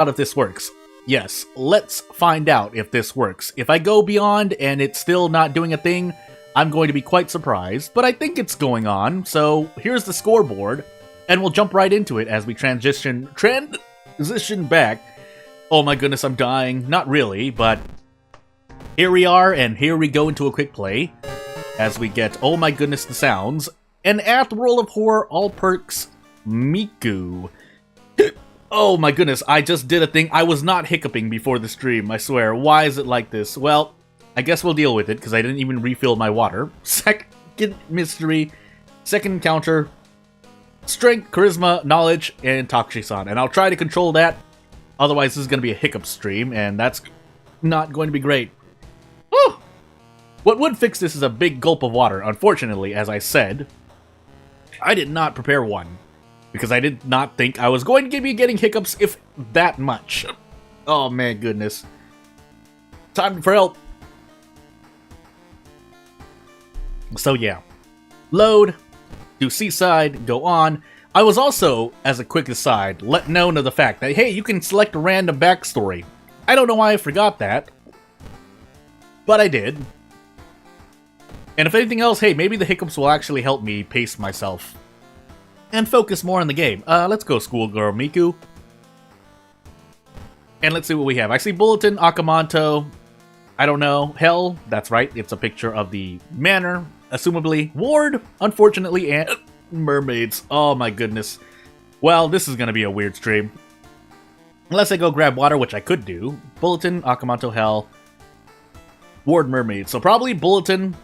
out if this works. Yes, let's find out if this works. If I go beyond and it's still not doing a thing, I'm going to be quite surprised, but I think it's going on, so here's the scoreboard, and we'll jump right into it as we transition back. Oh my goodness, I'm dying. Not really, but here we are, and here we go into a quick play as we get, oh my goodness, the sounds. An ath roll of horror, all perks, Miku. Oh my goodness, I just did a thing. I was not hiccuping before the stream, I swear. Why is it like this? Well, I guess we'll deal with it, because I didn't even refill my water. Second mystery, second encounter, strength, charisma, knowledge, and Takushi-san. And I'll try to control that, otherwise this is going to be a hiccup stream, and that's not going to be great. Whew! What would fix this is a big gulp of water. Unfortunately, as I said, I did not prepare one, because I did not think I was going to be getting hiccups, if that much. Oh man, goodness. Time for help. So yeah. Load, do seaside, go on. I was also, as a quick aside, let known of the fact that, hey, you can select a random backstory. I don't know why I forgot that, but I did. And if anything else, hey, maybe the hiccups will actually help me pace myself and focus more on the game. Let's go, schoolgirl Miku. And let's see what we have. I see Bulletin, Akamanto, I don't know, Hell, that's right, it's a picture of the manor, assumably, Ward, unfortunately, and mermaids. Oh my goodness. Well, this is gonna be a weird stream. Unless I go grab water, which I could do. Bulletin, Akamanto, Hell, Ward, mermaids. So probably Bulletin,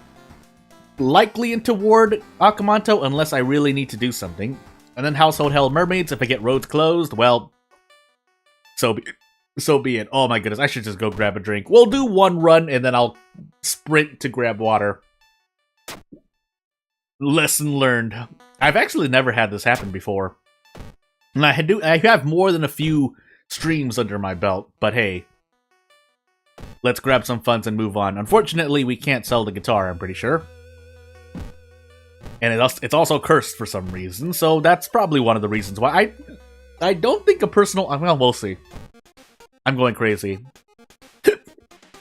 likely into Ward, Akamanto, unless I really need to do something. And then Household, Hell, mermaids. If I get roads closed, well, so be it. Oh my goodness, I should just go grab a drink. We'll do one run, and then I'll sprint to grab water. Lesson learned. I've actually never had this happen before. And I have more than a few streams under my belt, but hey. Let's grab some funds and move on. Unfortunately, we can't sell the guitar, I'm pretty sure. And it's also cursed for some reason, so that's probably one of the reasons why. I don't think a personal... Well, we'll see. I'm going crazy.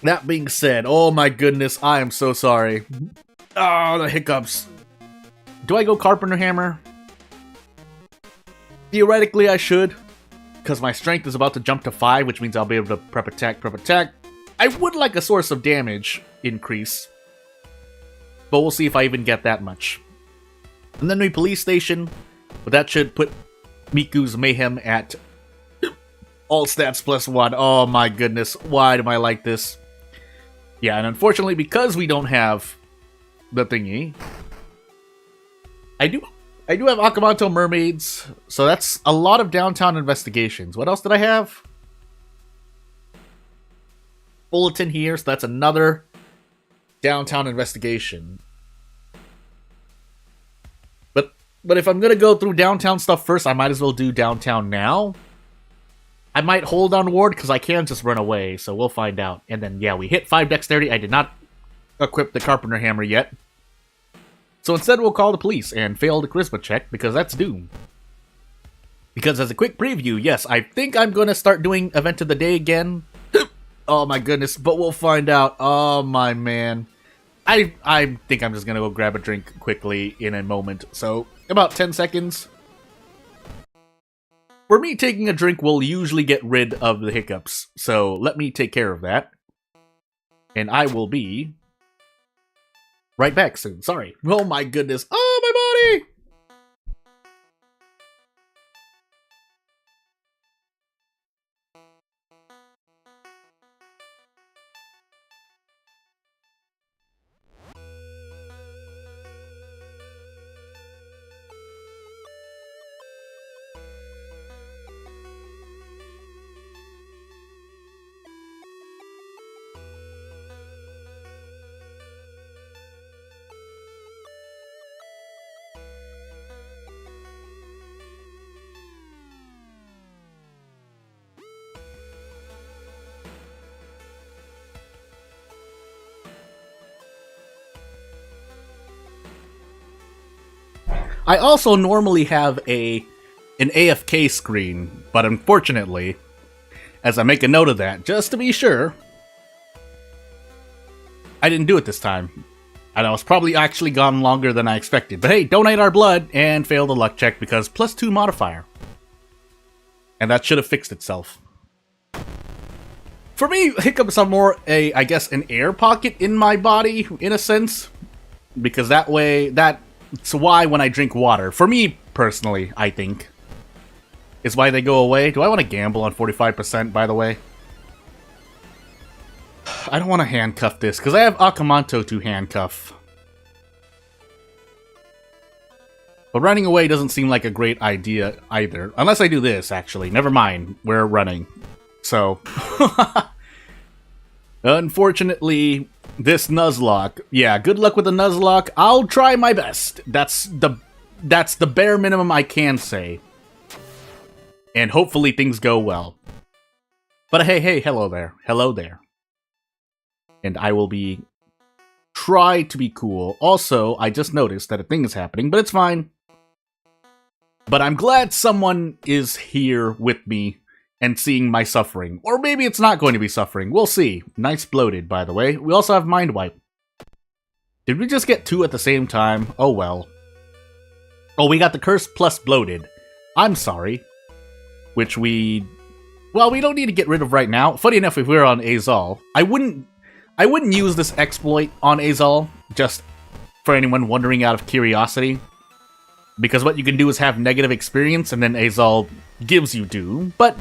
That being said, oh my goodness, I am so sorry. Oh, the hiccups. Do I go Carpenter Hammer? Theoretically, I should, because my strength is about to jump to 5, which means I'll be able to prep attack, prep attack. I would like a source of damage increase, but we'll see if I even get that much. And then we police station, but that should put Miku's mayhem at all stats +1. Oh my goodness, why am I like this? Yeah, and unfortunately, because we don't have the thingy, I do have Akamanto mermaids, so that's a lot of downtown investigations. What else did I have? Bulletin here, so that's another downtown investigation. But if I'm gonna go through downtown stuff first, I might as well do downtown now. I might hold on Ward, because I can just run away, so we'll find out. And then, yeah, we hit 5 dexterity. I did not equip the Carpenter Hammer yet. So instead, we'll call the police and fail the charisma check, because that's doomed. Because as a quick preview, yes, I think I'm going to start doing Event of the Day again. Oh my goodness, but we'll find out. Oh my man. I think I'm just going to go grab a drink quickly in a moment. So, about 10 seconds. For me, taking a drink will usually get rid of the hiccups. So, let me take care of that. And I will be right back soon. Sorry. Oh my goodness. Oh, my body! I also normally have an AFK screen, but unfortunately, as I make a note of that, just to be sure. I didn't do it this time. And I was probably actually gone longer than I expected. But hey, donate our blood and fail the luck check because +2 modifier. And that should have fixed itself. For me, hiccups are more I guess, an air pocket in my body, in a sense. Because that way, that's why when I drink water, for me personally, I think, is why they go away. Do I want to gamble on 45%, by the way? I don't want to handcuff this, because I have Akamanto to handcuff. But running away doesn't seem like a great idea either. Unless I do this, actually. Never mind. We're running. So. Unfortunately, this Nuzlocke. Yeah, good luck with the Nuzlocke. I'll try my best. That's the bare minimum I can say. And hopefully things go well. But hey, hello there. Hello there. And I will try to be cool. Also, I just noticed that a thing is happening, but it's fine. But I'm glad someone is here with me and seeing my suffering. Or maybe it's not going to be suffering. We'll see. Nice bloated, by the way. We also have Mind Wipe. Did we just get 2 at the same time? Oh well. Oh, we got the curse plus bloated. I'm sorry. Which well, we don't need to get rid of right now. Funny enough, if we were on Azal, I wouldn't use this exploit on Azal, just for anyone wondering out of curiosity. Because what you can do is have negative experience, and then Azal gives you Doom. But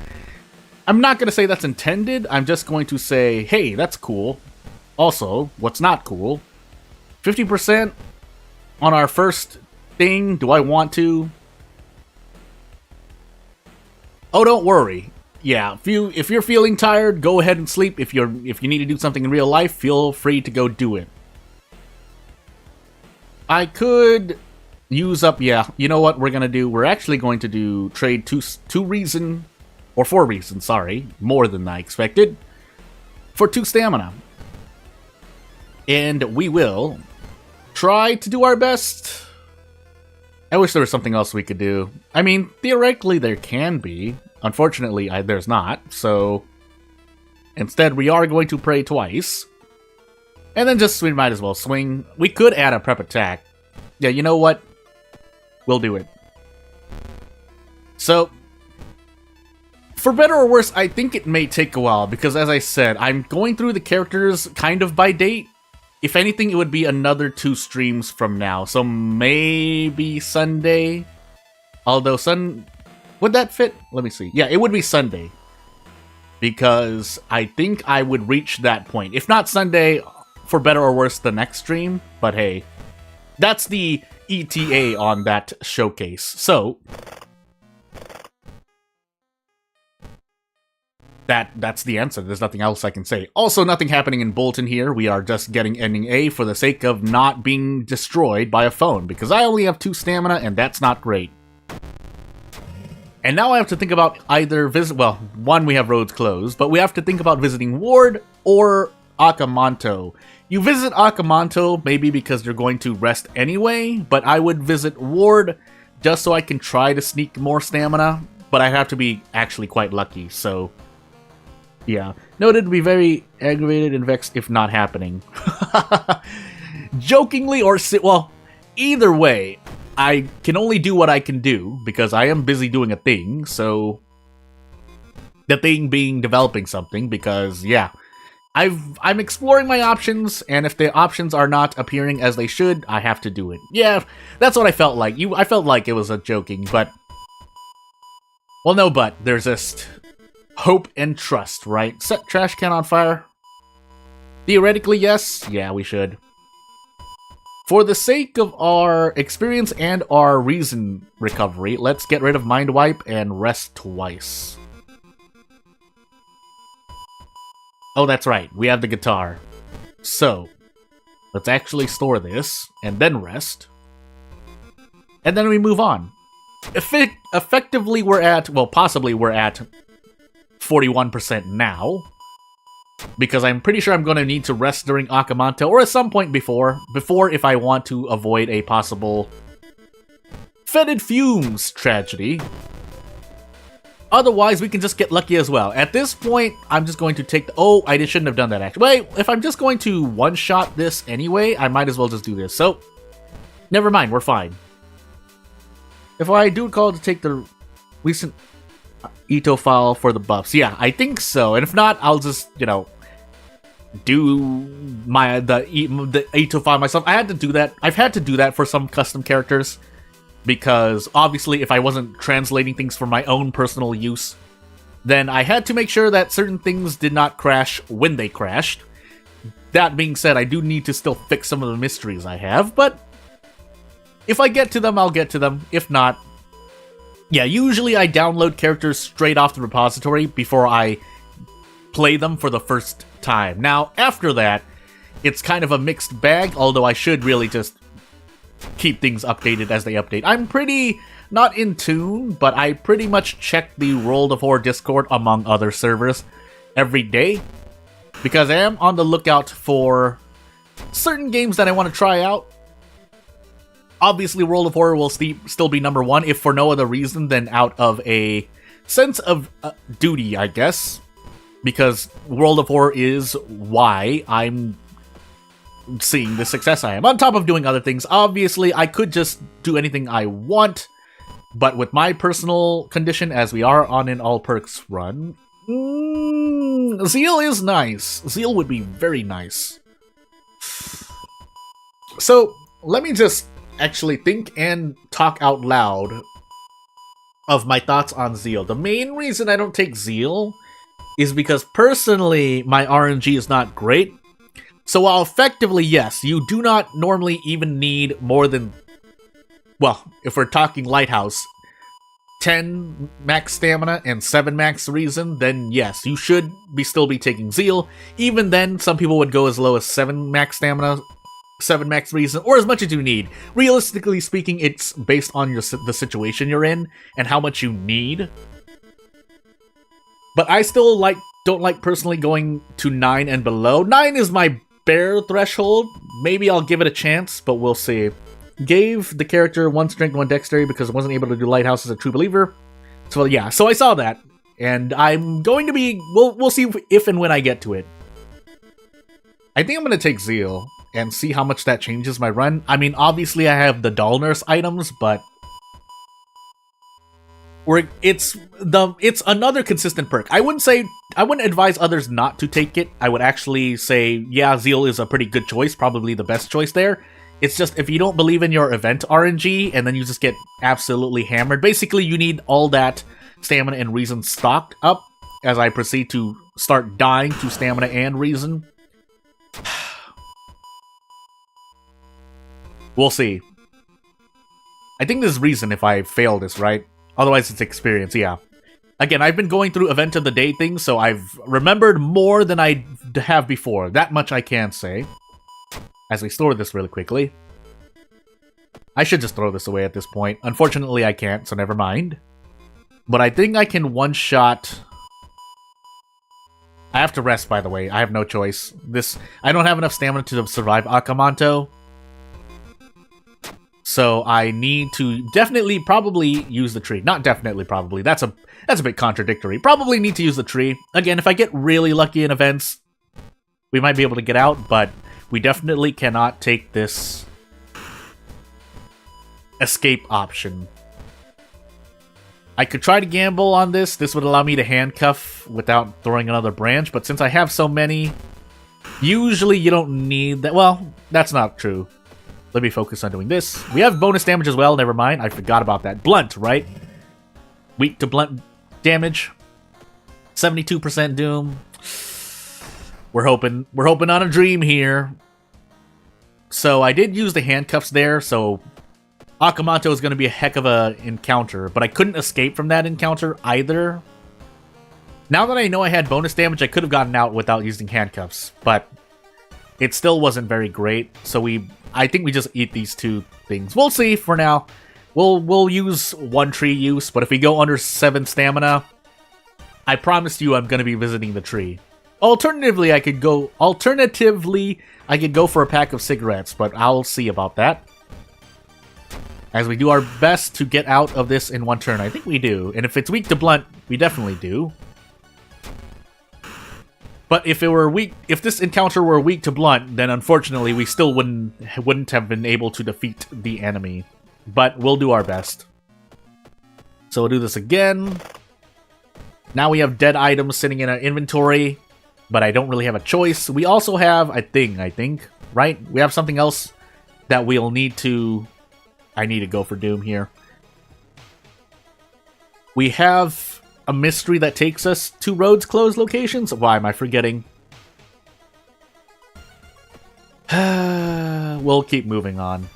I'm not going to say that's intended. I'm just going to say, hey, that's cool. Also, what's not cool? 50% on our first thing. Do I want to? Oh, don't worry. Yeah, if you're feeling tired, go ahead and sleep. If you need to do something in real life, feel free to go do it. I could use up, yeah, you know what we're gonna do? We're actually going to trade 4 reasons, sorry, more than I expected, for 2 stamina. And we will try to do our best. I wish there was something else we could do. I mean, theoretically there can be. Unfortunately, there's not, so instead we are going to pray twice. And then we might as well swing. We could add a prep attack. Yeah, you know what? We'll do it. So, for better or worse, I think it may take a while, because as I said, I'm going through the characters kind of by date. If anything, it would be another 2 streams from now, so maybe Sunday? Although would that fit? Let me see. Yeah, it would be Sunday. Because I think I would reach that point. If not Sunday, for better or worse, the next stream. But hey, that's the ETA on that showcase. So, that's the answer. There's nothing else I can say. Also, nothing happening in Bolton here. We are just getting ending A for the sake of not being destroyed by a phone. Because I only have 2 stamina, and that's not great. And now I have to think about either well, one, we have roads closed, but we have to think about visiting Ward or Akamanto. You visit Akamanto maybe because you're going to rest anyway, but I would visit Ward just so I can try to sneak more stamina, but I have to be actually quite lucky, so yeah. Noted to be very aggravated and vexed if not happening. Jokingly or well, either way, I can only do what I can do, because I am busy doing a thing, so the thing being developing something, because, yeah, I'm exploring my options, and if the options are not appearing as they should, I have to do it. Yeah, that's what I felt like. I felt like it was a joking, but, well, no, but there's just hope and trust, right? Set trash can on fire? Theoretically, yes. Yeah, we should. For the sake of our experience and our reason recovery, let's get rid of Mind Wipe and rest twice. Oh, that's right. We have the guitar. So, let's actually store this, and then rest. And then we move on. Effectively, we're at, well, possibly we're at 41% now. Because I'm pretty sure I'm going to need to rest during Akamanto, or at some point before if I want to avoid a possible fetid fumes tragedy. Otherwise, we can just get lucky as well. At this point, I'm just going to take the... Oh, I shouldn't have done that, actually. Wait, if I'm just going to one-shot this anyway, I might as well just do this. So, never mind, we're fine. If I do call to take the recent Ito file for the buffs, yeah, I think so. And if not, I'll just, you know, do the Ito file myself. I had to do that. I've had to do that for some custom characters. Because, obviously, if I wasn't translating things for my own personal use, then I had to make sure that certain things did not crash when they crashed. That being said, I do need to still fix some of the mysteries I have, but if I get to them, I'll get to them. If not, yeah, usually I download characters straight off the repository before I play them for the first time. Now, after that, it's kind of a mixed bag, although I should really just keep things updated as they update. I'm pretty not in tune, but I pretty much check the World of Horror Discord among other servers every day because I am on the lookout for certain games that I want to try out. Obviously, World of Horror will still be number one, if for no other reason than out of a sense of duty, I guess, because World of Horror is why I'm seeing the success I am. On top of doing other things, obviously, I could just do anything I want, but with my personal condition, as we are on an all perks run, Zeal is nice. Zeal would be very nice. So, let me just actually think and talk out loud of my thoughts on Zeal. The main reason I don't take Zeal is because, personally, my RNG is not great. So while effectively, yes, you do not normally even need more than, well, if we're talking Lighthouse, 10 max stamina and 7 max reason, then yes, you should still be taking Zeal. Even then, some people would go as low as 7 max stamina, 7 max reason, or as much as you need. Realistically speaking, it's based on the situation you're in and how much you need. But I still don't like personally going to 9 and below. 9 is my bare threshold. Maybe I'll give it a chance, but we'll see. Gave the character 1 strength, 1 dexterity because I wasn't able to do Lighthouse as a true believer. So yeah, so I saw that. And I'm going to be... We'll see if and when I get to it. I think I'm going to take Zeal and see how much that changes my run. I mean, obviously I have the Doll Nurse items, but... It's another consistent perk. I wouldn't advise others not to take it. I would actually say, yeah, Zeal is a pretty good choice, probably the best choice there. It's just, if you don't believe in your event RNG, and then you just get absolutely hammered, basically you need all that stamina and reason stocked up as I proceed to start dying to stamina and reason. We'll see. I think this is reason if I fail this, right? Otherwise, it's experience, yeah. Again, I've been going through event of the day things, so I've remembered more than I have before. That much I can say. As we store this really quickly. I should just throw this away at this point. Unfortunately, I can't, so never mind. But I think I can one-shot... I have to rest, by the way. I have no choice. I don't have enough stamina to survive Akamanto. So I need to definitely probably use the tree. Not definitely probably. That's a bit contradictory. Probably need to use the tree. Again, if I get really lucky in events, we might be able to get out, but we definitely cannot take this escape option. I could try to gamble on this. This would allow me to handcuff without throwing another branch, but since I have so many, usually you don't need that. Well, that's not true. Let me focus on doing this. We have bonus damage as well, never mind. I forgot about that. Blunt, right? Weak to blunt damage. 72% doom. We're hoping on a dream here. So I did use the handcuffs there, so Akamanto is going to be a heck of a encounter, but I couldn't escape from that encounter either. Now that I know I had bonus damage, I could have gotten out without using handcuffs, but it still wasn't very great, so I think we just eat these two things. We'll see for now. We'll use 1 tree use, but if we go under 7 stamina, I promise you I'm going to be visiting the tree. Alternatively, I could go for a pack of cigarettes, but I'll see about that. As we do our best to get out of this in 1 turn. I think we do. And if it's weak to blunt, We definitely do. But if this encounter were weak to blunt, then unfortunately we still wouldn't have been able to defeat the enemy. But we'll do our best. So we'll do this again. Now we have dead items sitting in our inventory, but I don't really have a choice. We also have a thing, I think, right? We have something else that we'll need to... I need to go for Doom here. We have a mystery that takes us to roads closed locations. Why am I forgetting? We'll keep moving on.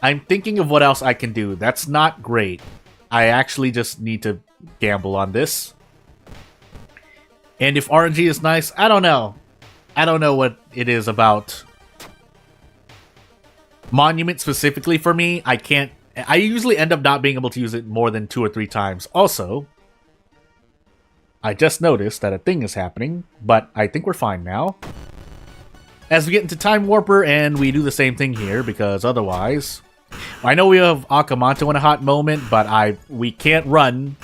I'm thinking of what else I can do. That's not great. I actually just need to gamble on this. And if RNG is nice, I don't know. I don't know what it is about Monument specifically for me. I usually end up not being able to use it more than 2 or 3 times. Also, I just noticed that a thing is happening, but I think we're fine now. As we get into Time Warper, and we do the same thing here, because otherwise... I know we have Akamanto in a hot moment, but we can't run.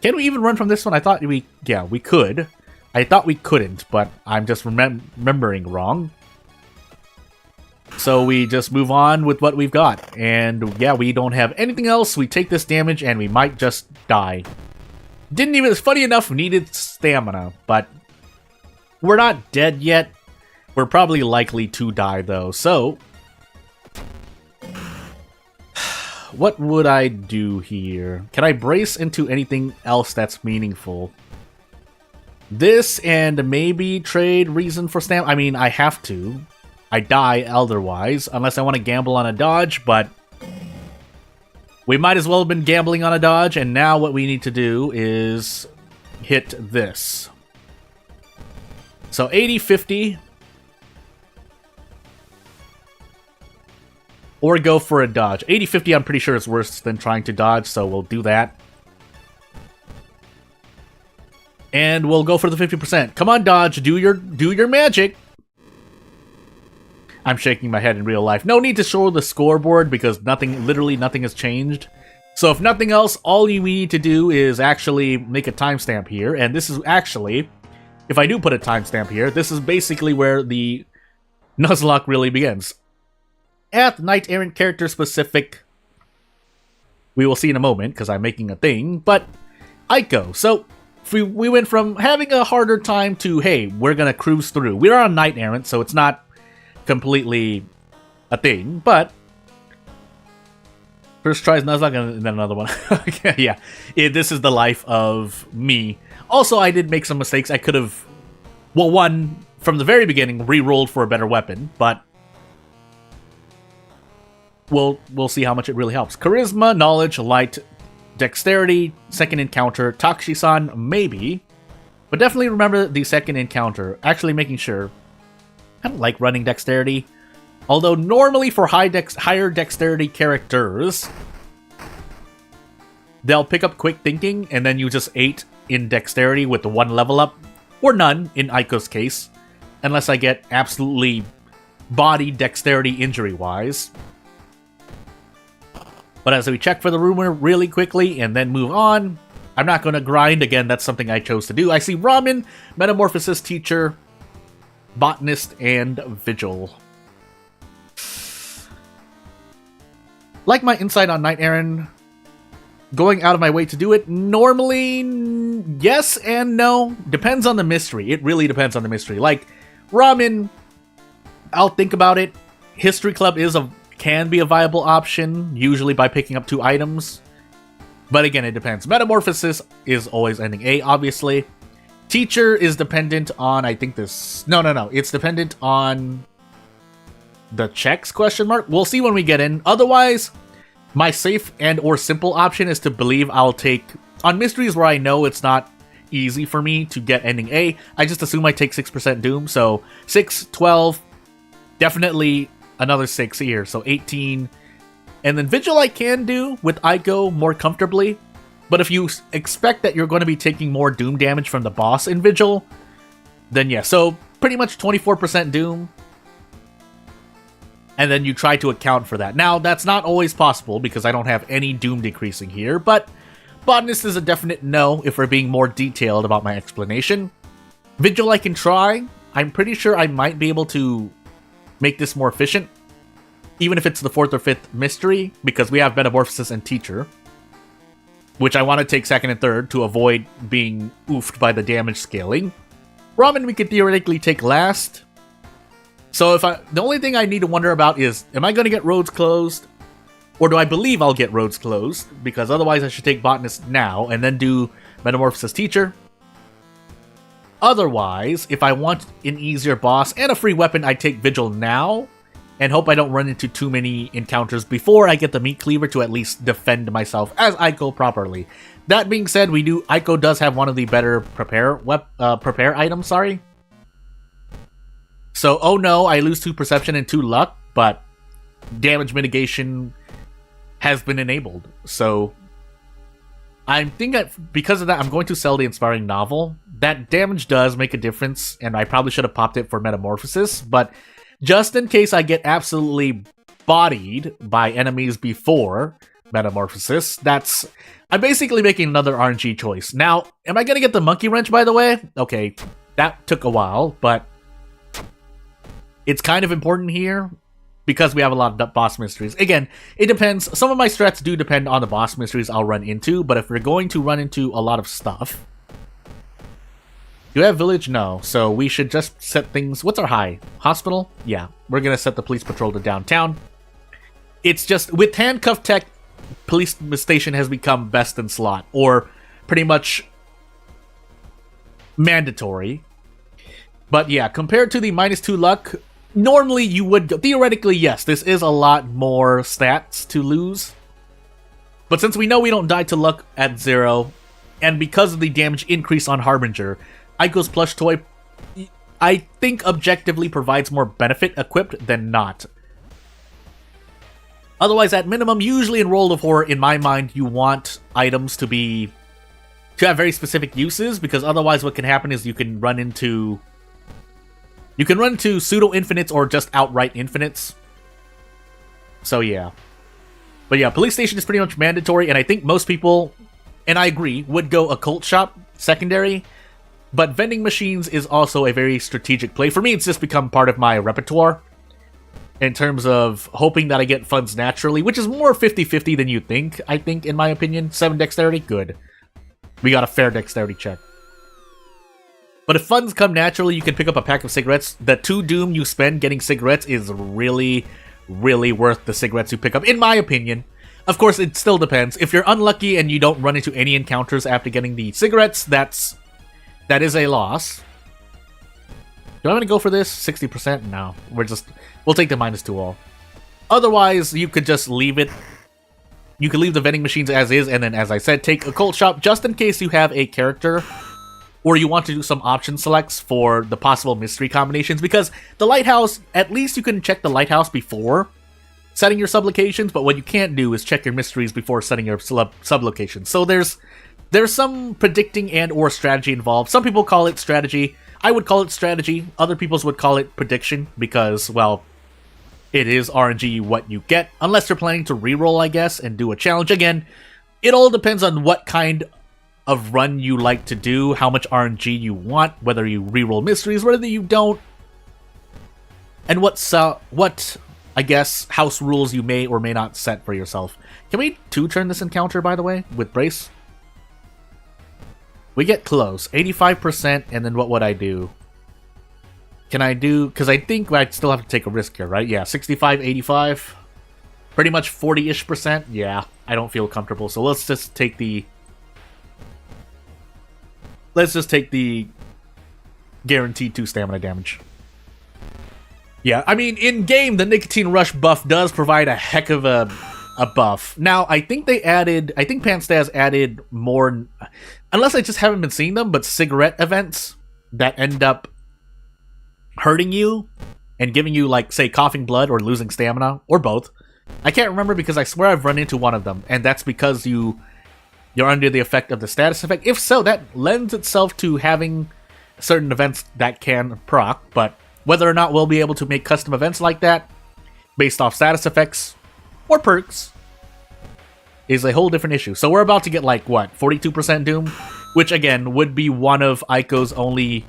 Can we even run from this one? I thought we could. I thought we couldn't, but I'm just remembering wrong. So we just move on with what we've got. And yeah, we don't have anything else. We take this damage and we might just die. Didn't even, it's funny enough, needed stamina, but we're not dead yet. We're probably likely to die though, so... What would I do here? Can I brace into anything else that's meaningful? This and maybe trade reason for stamina. I mean, I have to. I die otherwise, unless I want to gamble on a dodge, but we might as well have been gambling on a dodge, and now what we need to do is hit this. So 80, 50. Or go for a dodge. 80-50 I'm pretty sure is worse than trying to dodge, so we'll do that. And we'll go for the 50%. Come on, dodge, do your magic. I'm shaking my head in real life. No need to show the scoreboard because literally nothing has changed. So if nothing else, all we need to do is actually make a timestamp here. And this is actually, if I do put a timestamp here, this is basically where the Nuzlocke really begins. At Knight Errant character specific, we will see in a moment because I'm making a thing, but Ico. So we went from having a harder time to, hey, we're gonna cruise through. We're on Knight Errant, so it's not completely a thing, but first tries Nuzlocke and then another one. Yeah, this is the life of me. Also, I did make some mistakes. I could have, well, one, from the very beginning, re-rolled for a better weapon, but we'll see how much it really helps. Charisma, knowledge, light, dexterity, second encounter, Takushi-san, maybe. But definitely remember the second encounter. Actually making sure. I don't like running dexterity. Although normally for higher dexterity characters, they'll pick up quick thinking and then you just 8 in dexterity with the 1 level up. Or none, in Aiko's case. Unless I get absolutely body dexterity injury-wise. But as we check for the rumor really quickly and then move on, I'm not going to grind. Again, that's something I chose to do. I see Ramen, Metamorphosis Teacher, Botanist, and Vigil. Like my insight on Knight Errant, going out of my way to do it, normally yes and no. Depends on the mystery. It really depends on the mystery. Like, Ramen, I'll think about it. History Club can be a viable option, usually by picking up 2 items. But again, it depends. Metamorphosis is always ending A, obviously. Teacher is dependent on, I think this... No. It's dependent on the checks, question mark. We'll see when we get in. Otherwise, my safe and or simple option is to believe I'll take... On mysteries where I know it's not easy for me to get ending A, I just assume I take 6% Doom. So 6, 12, definitely... another 6 here, so 18. And then Vigil I can do with Ico more comfortably. But if you expect that you're going to be taking more Doom damage from the boss in Vigil, then yeah, so pretty much 24% Doom. And then you try to account for that. Now, that's not always possible because I don't have any Doom decreasing here, but Botanist is a definite no if we're being more detailed about my explanation. Vigil I can try. I'm pretty sure I might be able to make this more efficient, even if it's the 4th or 5th mystery, because we have Metamorphosis and Teacher, which I want to take 2nd and 3rd to avoid being oofed by the damage scaling. Ramen we could theoretically take last. So the only thing I need to wonder about is, am I going to get roads closed? Or do I believe I'll get roads closed? Because otherwise I should take Botanist now and then do Metamorphosis Teacher. Otherwise, if I want an easier boss and a free weapon, I take Vigil now and hope I don't run into too many encounters before I get the Meat Cleaver to at least defend myself as Aiko properly. That being said, Aiko does have one of the better prepare items, sorry. So, oh no, I lose 2 perception and 2 luck, but damage mitigation has been enabled. So I think that because of that, I'm going to sell the Inspiring Novel. That damage does make a difference, and I probably should have popped it for Metamorphosis, but just in case I get absolutely bodied by enemies before Metamorphosis, I'm basically making another RNG choice. Now, am I going to get the Monkey Wrench, by the way? Okay, that took a while, but it's kind of important here because we have a lot of boss mysteries. Again, it depends. Some of my strats do depend on the boss mysteries I'll run into, but if we're going to run into a lot of stuff... Do we have village? No. So we should just set things... What's our high? Hospital? Yeah. We're going to set the police patrol to downtown. It's just, with handcuff tech, police station has become best in slot, or pretty much mandatory. But yeah, compared to the -2 luck, normally you would go... Theoretically, yes, this is a lot more stats to lose. But since we know we don't die to luck at 0, and because of the damage increase on Harbinger, Aiko's plush toy, I think, objectively provides more benefit equipped than not. Otherwise, at minimum, usually in World of Horror, in my mind, you want items to have very specific uses, because otherwise what can happen is you can run into pseudo-infinites or just outright infinites. So yeah. But yeah, police station is pretty much mandatory, and I think most people, and I agree, would go occult shop secondary. But vending machines is also a very strategic play. For me, it's just become part of my repertoire in terms of hoping that I get funds naturally, which is more 50-50 than you think, I think, in my opinion. 7 dexterity? Good. We got a fair dexterity check. But if funds come naturally, you can pick up a pack of cigarettes. The 2 doom you spend getting cigarettes is really, really worth the cigarettes you pick up, in my opinion. Of course, it still depends. If you're unlucky and you don't run into any encounters after getting the cigarettes, that is a loss. Do I want to go for this? 60%? No. We'll take the -2 all. Otherwise, you could just leave it. You could leave the vending machines as is, and then, as I said, take occult shop just in case you have a character or you want to do some option selects for the possible mystery combinations, because the lighthouse, at least you can check the lighthouse before setting your sublocations, but what you can't do is check your mysteries before setting your sublocations. So there's some predicting and or strategy involved. Some people call it strategy. I would call it strategy. Other people would call it prediction because, well, it is RNG what you get. Unless you're planning to reroll, I guess, and do a challenge. Again, it all depends on what kind of run you like to do, how much RNG you want, whether you reroll mysteries, whether you don't, and what, I guess, house rules you may or may not set for yourself. Can we 2-turn this encounter, by the way, with Brace? We get close. 85%, and then what would I do? Can I do... Because I think I'd still have to take a risk here, right? Yeah, 65, 85. Pretty much 40-ish%. Yeah, I don't feel comfortable. So let's just take the... guaranteed 2 stamina damage. Yeah, I mean, in-game, the Nicotine Rush buff does provide a heck of a buff. Now, I think Panstaz added more... Unless I just haven't been seeing them, but cigarette events that end up hurting you and giving you, like, say, coughing blood or losing stamina, or both. I can't remember because I swear I've run into one of them, and that's because you're under the effect of the status effect. If so, that lends itself to having certain events that can proc, but whether or not we'll be able to make custom events like that, based off status effects or perks, is a whole different issue. So we're about to get like, what, 42% Doom? Which, again, would be one of Aiko's only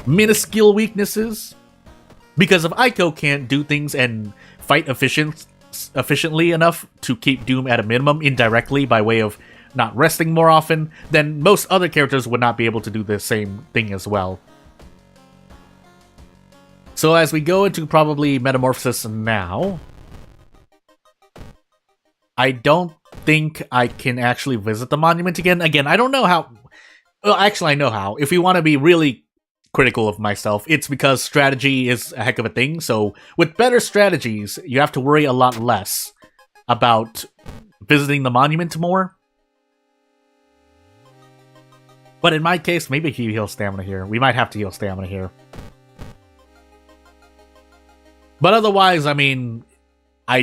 minuscule weaknesses. Because if Aiko can't do things and fight efficiently enough to keep Doom at a minimum indirectly by way of not resting more often, then most other characters would not be able to do the same thing as well. So as we go into probably Metamorphosis now, I don't think I can actually visit the monument again. Again, I don't know how... Well, actually, I know how. If we want to be really critical of myself, it's because strategy is a heck of a thing. So with better strategies, you have to worry a lot less about visiting the monument more. But in my case, maybe he heals stamina here. We might have to heal stamina here. But otherwise, I mean, I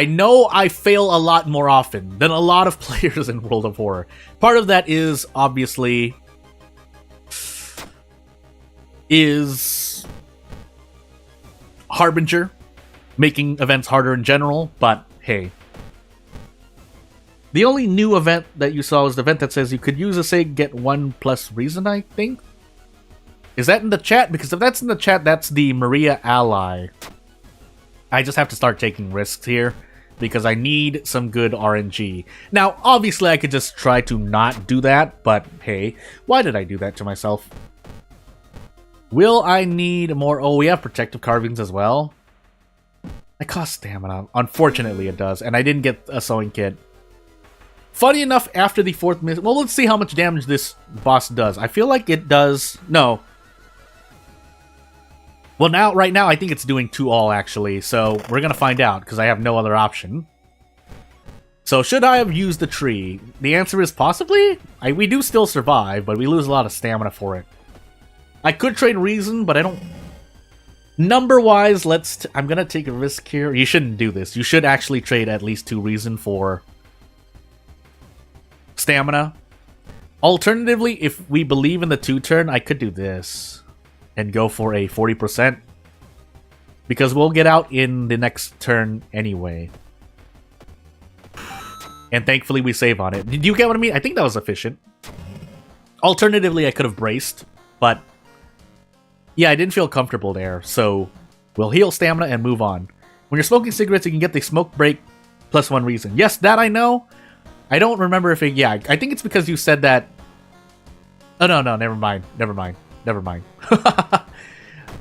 know I fail a lot more often than a lot of players in World of Horror. Part of that is, obviously, is Harbinger, making events harder in general, but hey. The only new event that you saw was the event that says you could use a SIG, get 1+ reason, I think? Is that in the chat? Because if that's in the chat, that's the Maria ally. I just have to start taking risks here, because I need some good RNG. Now, obviously I could just try to not do that, but hey, why did I do that to myself? Will I need more? Oh, we have protective carvings as well. It costs stamina. Unfortunately, it does, and I didn't get a sewing kit. Funny enough, after the 4th mission... Well, let's see how much damage this boss does. I feel like it does... No. Well, now, right now, I think it's doing 2-all, actually. So, we're gonna find out, because I have no other option. So, should I have used the tree? The answer is possibly. We do still survive, but we lose a lot of stamina for it. I could trade reason, but I don't... Number-wise, I'm gonna take a risk here. You shouldn't do this. You should actually trade at least 2 reason for stamina. Alternatively, if we believe in the 2-turn, I could do this and go for a 40%. Because we'll get out in the next turn anyway. And thankfully we save on it. Did you get what I mean? I think that was efficient. Alternatively, I could have braced, but yeah, I didn't feel comfortable there, so we'll heal stamina and move on. When you're smoking cigarettes, you can get the smoke break plus 1 reason. Yes, that I know. I don't remember if it... Yeah, I think it's because you said that... Oh, no, never mind.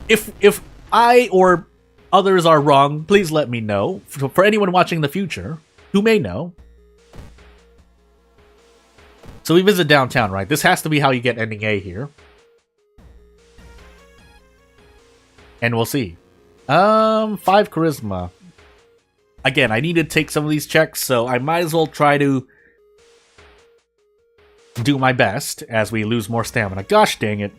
If I or others are wrong, please let me know. For anyone watching in the future who may know. So we visit downtown, right? This has to be how you get ending A here. And we'll see. 5 charisma. Again, I need to take some of these checks, so I might as well try to do my best as we lose more stamina. Gosh dang it.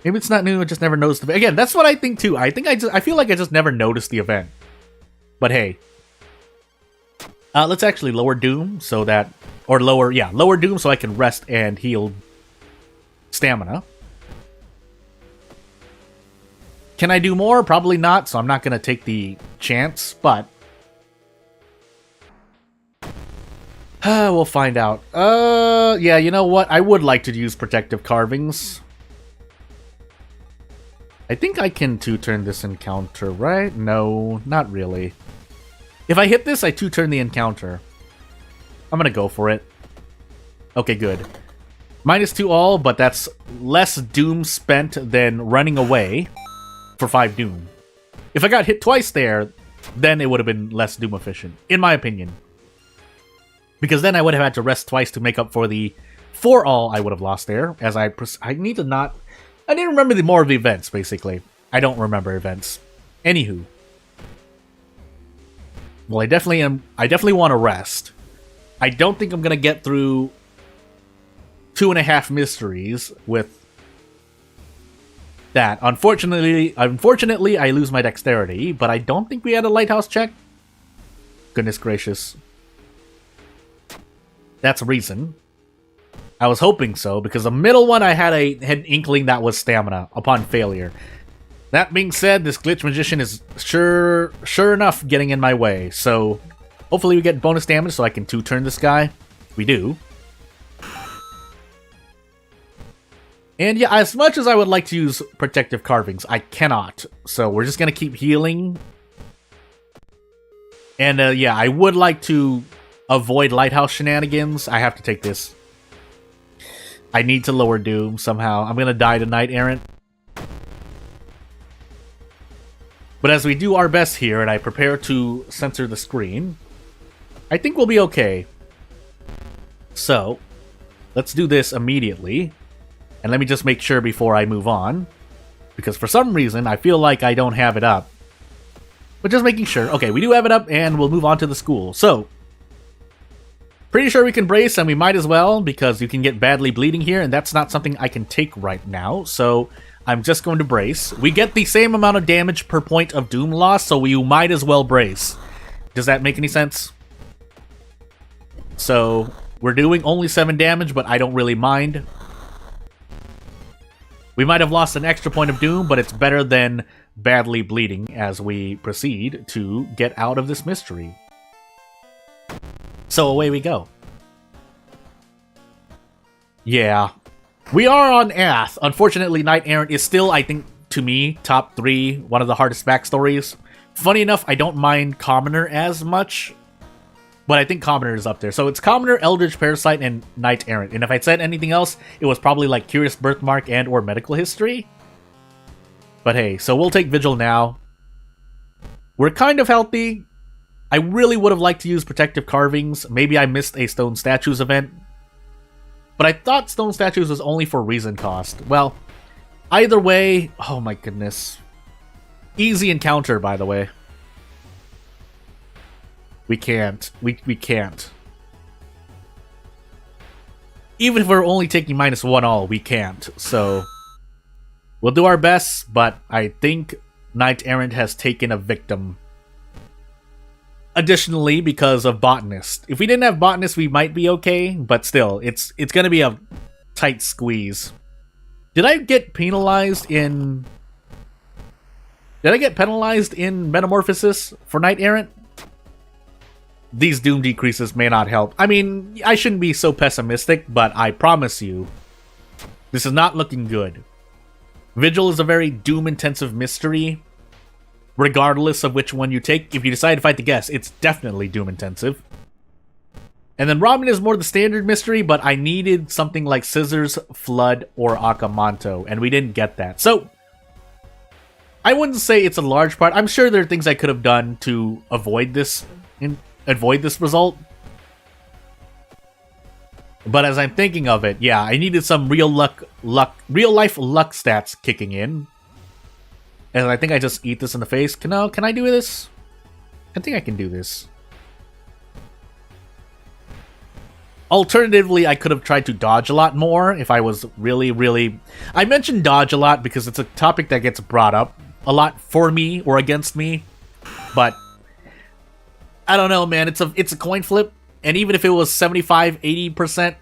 Maybe it's not new, I just never noticed it. Again, that's what I think too. I feel like I just never noticed the event. But hey. Let's actually lower Doom so that... Or lower Doom so I can rest and heal stamina. Can I do more? Probably not, so I'm not going to take the chance, but... we'll find out. Yeah, you know what? I would like to use protective carvings. I think I can 2-turn this encounter, right? No, not really. If I hit this, I 2-turn the encounter. I'm gonna go for it. Okay, good. -2 all, but that's less Doom spent than running away for 5 Doom. If I got hit twice there, then it would have been less Doom efficient, in my opinion. Because then I would have had to rest twice to make up for the 4 all I would have lost there, as I need to not... I need to remember more of the events, basically. I don't remember events. Anywho. Well, I definitely want to rest. I don't think I'm going to get through 2.5 mysteries with that. Unfortunately, I lose my dexterity, but I don't think we had a lighthouse check. Goodness gracious. That's a reason. I was hoping so, because the middle one I had an inkling that was stamina upon failure. That being said, this glitch magician is sure enough getting in my way, so Hopefully we get bonus damage so I can 2-turn this guy. We do. And yeah, as much as I would like to use protective carvings, I cannot. So we're just going to keep healing. And yeah, I would like to avoid lighthouse shenanigans. I have to take this. I need to lower Doom somehow. I'm going to die to Knight Errant. But as we do our best here and I prepare to censor the screen, I think we'll be okay. So, let's do this immediately. And let me just make sure before I move on. Because for some reason, I feel like I don't have it up. But just making sure. Okay, we do have it up, and we'll move on to the school. So, pretty sure we can brace, and we might as well, because you can get badly bleeding here, and that's not something I can take right now. So, I'm just going to brace. We get the same amount of damage per point of Doom loss, so we might as well brace. Does that make any sense? So, we're doing only 7 damage, but I don't really mind. We might have lost an extra point of Doom, but it's better than badly bleeding as we proceed to get out of this mystery. So away we go. Yeah. We are on Ath. Unfortunately, Knight Errant is still, I think, to me, top 3, one of the hardest backstories. Funny enough, I don't mind Commoner as much, but I think Commoner is up there. So it's Commoner, Eldritch Parasite, and Knight Errant. And if I'd said anything else, it was probably like Curious Birthmark and or Medical History. But hey, so we'll take Vigil now. We're kind of healthy. I really would have liked to use Protective Carvings. Maybe I missed a Stone Statues event. But I thought Stone Statues was only for reason cost. Well, either way... Oh my goodness. Easy encounter, by the way. We can't. We can't. Even if we're only taking -1 all, we can't. So, we'll do our best, but I think Knight Errant has taken a victim. Additionally, because of Botanist. If we didn't have Botanist, we might be okay, but still, it's gonna be a tight squeeze. Did I get penalized in... Did I get penalized in Metamorphosis for Knight Errant? These Doom decreases may not help. I mean, I shouldn't be so pessimistic, but I promise you, this is not looking good. Vigil is a very Doom-intensive mystery. Regardless of which one you take, if you decide to fight the guest, it's definitely Doom-intensive. And then Robin is more the standard mystery, but I needed something like Scissors, Flood, or Akamanto, and we didn't get that. So, I wouldn't say it's a large part. I'm sure there are things I could have done to avoid this result. But as I'm thinking of it, yeah, I needed some real life luck stats kicking in. And I think I just eat this in the face. Can I do this? I think I can do this. Alternatively, I could have tried to dodge a lot more if I was really... I mentioned dodge a lot because it's a topic that gets brought up a lot for me or against me. But I don't know, man. It's a coin flip, and even if it was 75-80%,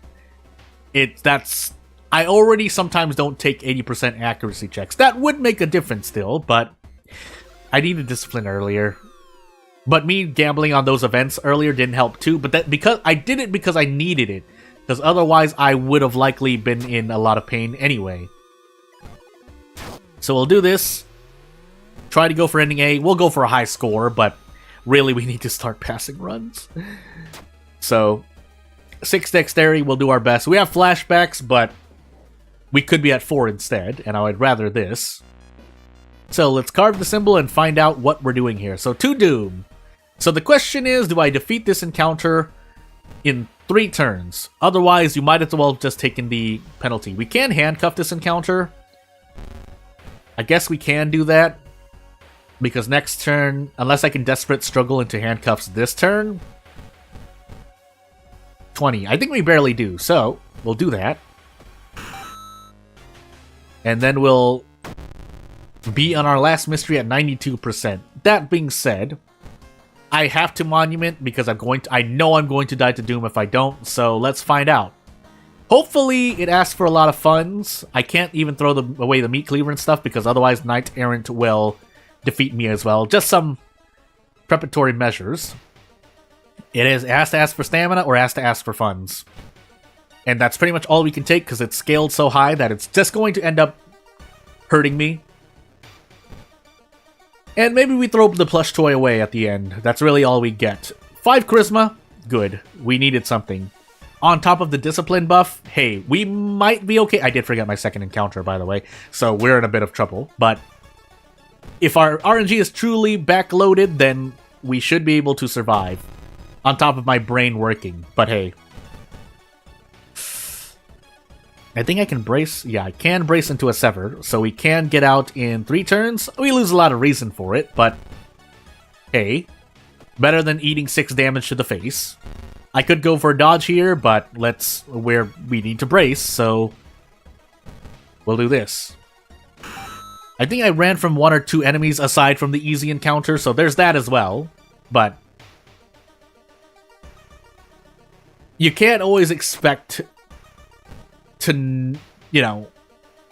I already sometimes don't take 80% accuracy checks. That would make a difference still, but I needed discipline earlier. But me gambling on those events earlier didn't help too. But because I did it because I needed it, because otherwise I would have likely been in a lot of pain anyway. So we'll do this. Try to go for ending A. We'll go for a high score, but really, we need to start passing runs. So, 6 dexterity, we'll do our best. We have flashbacks, but we could be at 4 instead, and I would rather this. So, let's carve the symbol and find out what we're doing here. So, to Doom. So, the question is, do I defeat this encounter in 3 turns? Otherwise, you might as well have just taken the penalty. We can handcuff this encounter. I guess we can do that. Because next turn, unless I can Desperate Struggle into handcuffs this turn... 20. I think we barely do, so we'll do that. And then we'll be on our last mystery at 92%. That being said, I have to Monument because I know I'm going to die to Doom if I don't, so let's find out. Hopefully, it asks for a lot of funds. I can't even throw away the Meat Cleaver and stuff because otherwise Knight Errant will defeat me as well. Just some preparatory measures. It is. It has to ask for stamina or it has to ask for funds. And that's pretty much all we can take because it's scaled so high that it's just going to end up hurting me. And maybe we throw the plush toy away at the end. That's really all we get. 5 charisma. Good. We needed something. On top of the discipline buff, hey, we might be okay. I did forget my second encounter, by the way, so we're in a bit of trouble. But if our RNG is truly backloaded, then we should be able to survive. On top of my brain working. But hey. I think I can brace. Yeah, I can brace into a sever, so we can get out in 3 turns. We lose a lot of reason for it, but hey. Better than eating 6 damage to the face. I could go for a dodge here, but we need to brace, so we'll do this. I think I ran from 1 or 2 enemies aside from the easy encounter, so there's that as well. But you can't always expect to,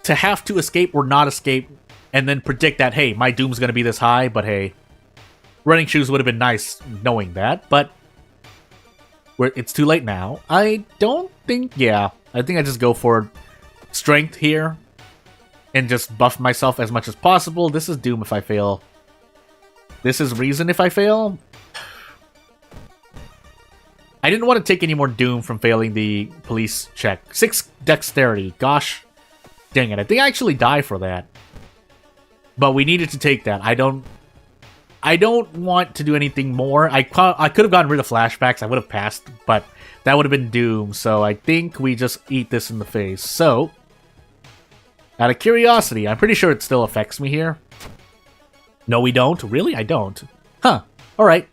to have to escape or not escape and then predict that, hey, my doom's gonna be this high, but hey, running shoes would have been nice knowing that, but it's too late now. I don't think, I think I just go for strength here and just buff myself as much as possible. This is doom if I fail. This is reason if I fail. I didn't want to take any more doom from failing the police check. 6 dexterity. Gosh dang it. I think I actually die for that. But we needed to take that. I don't want to do anything more. I could have gotten rid of flashbacks. I would have passed, but that would have been doom. So I think we just eat this in the face. So, out of curiosity, I'm pretty sure it still affects me here. No, we don't. Really? I don't. Huh. Alright.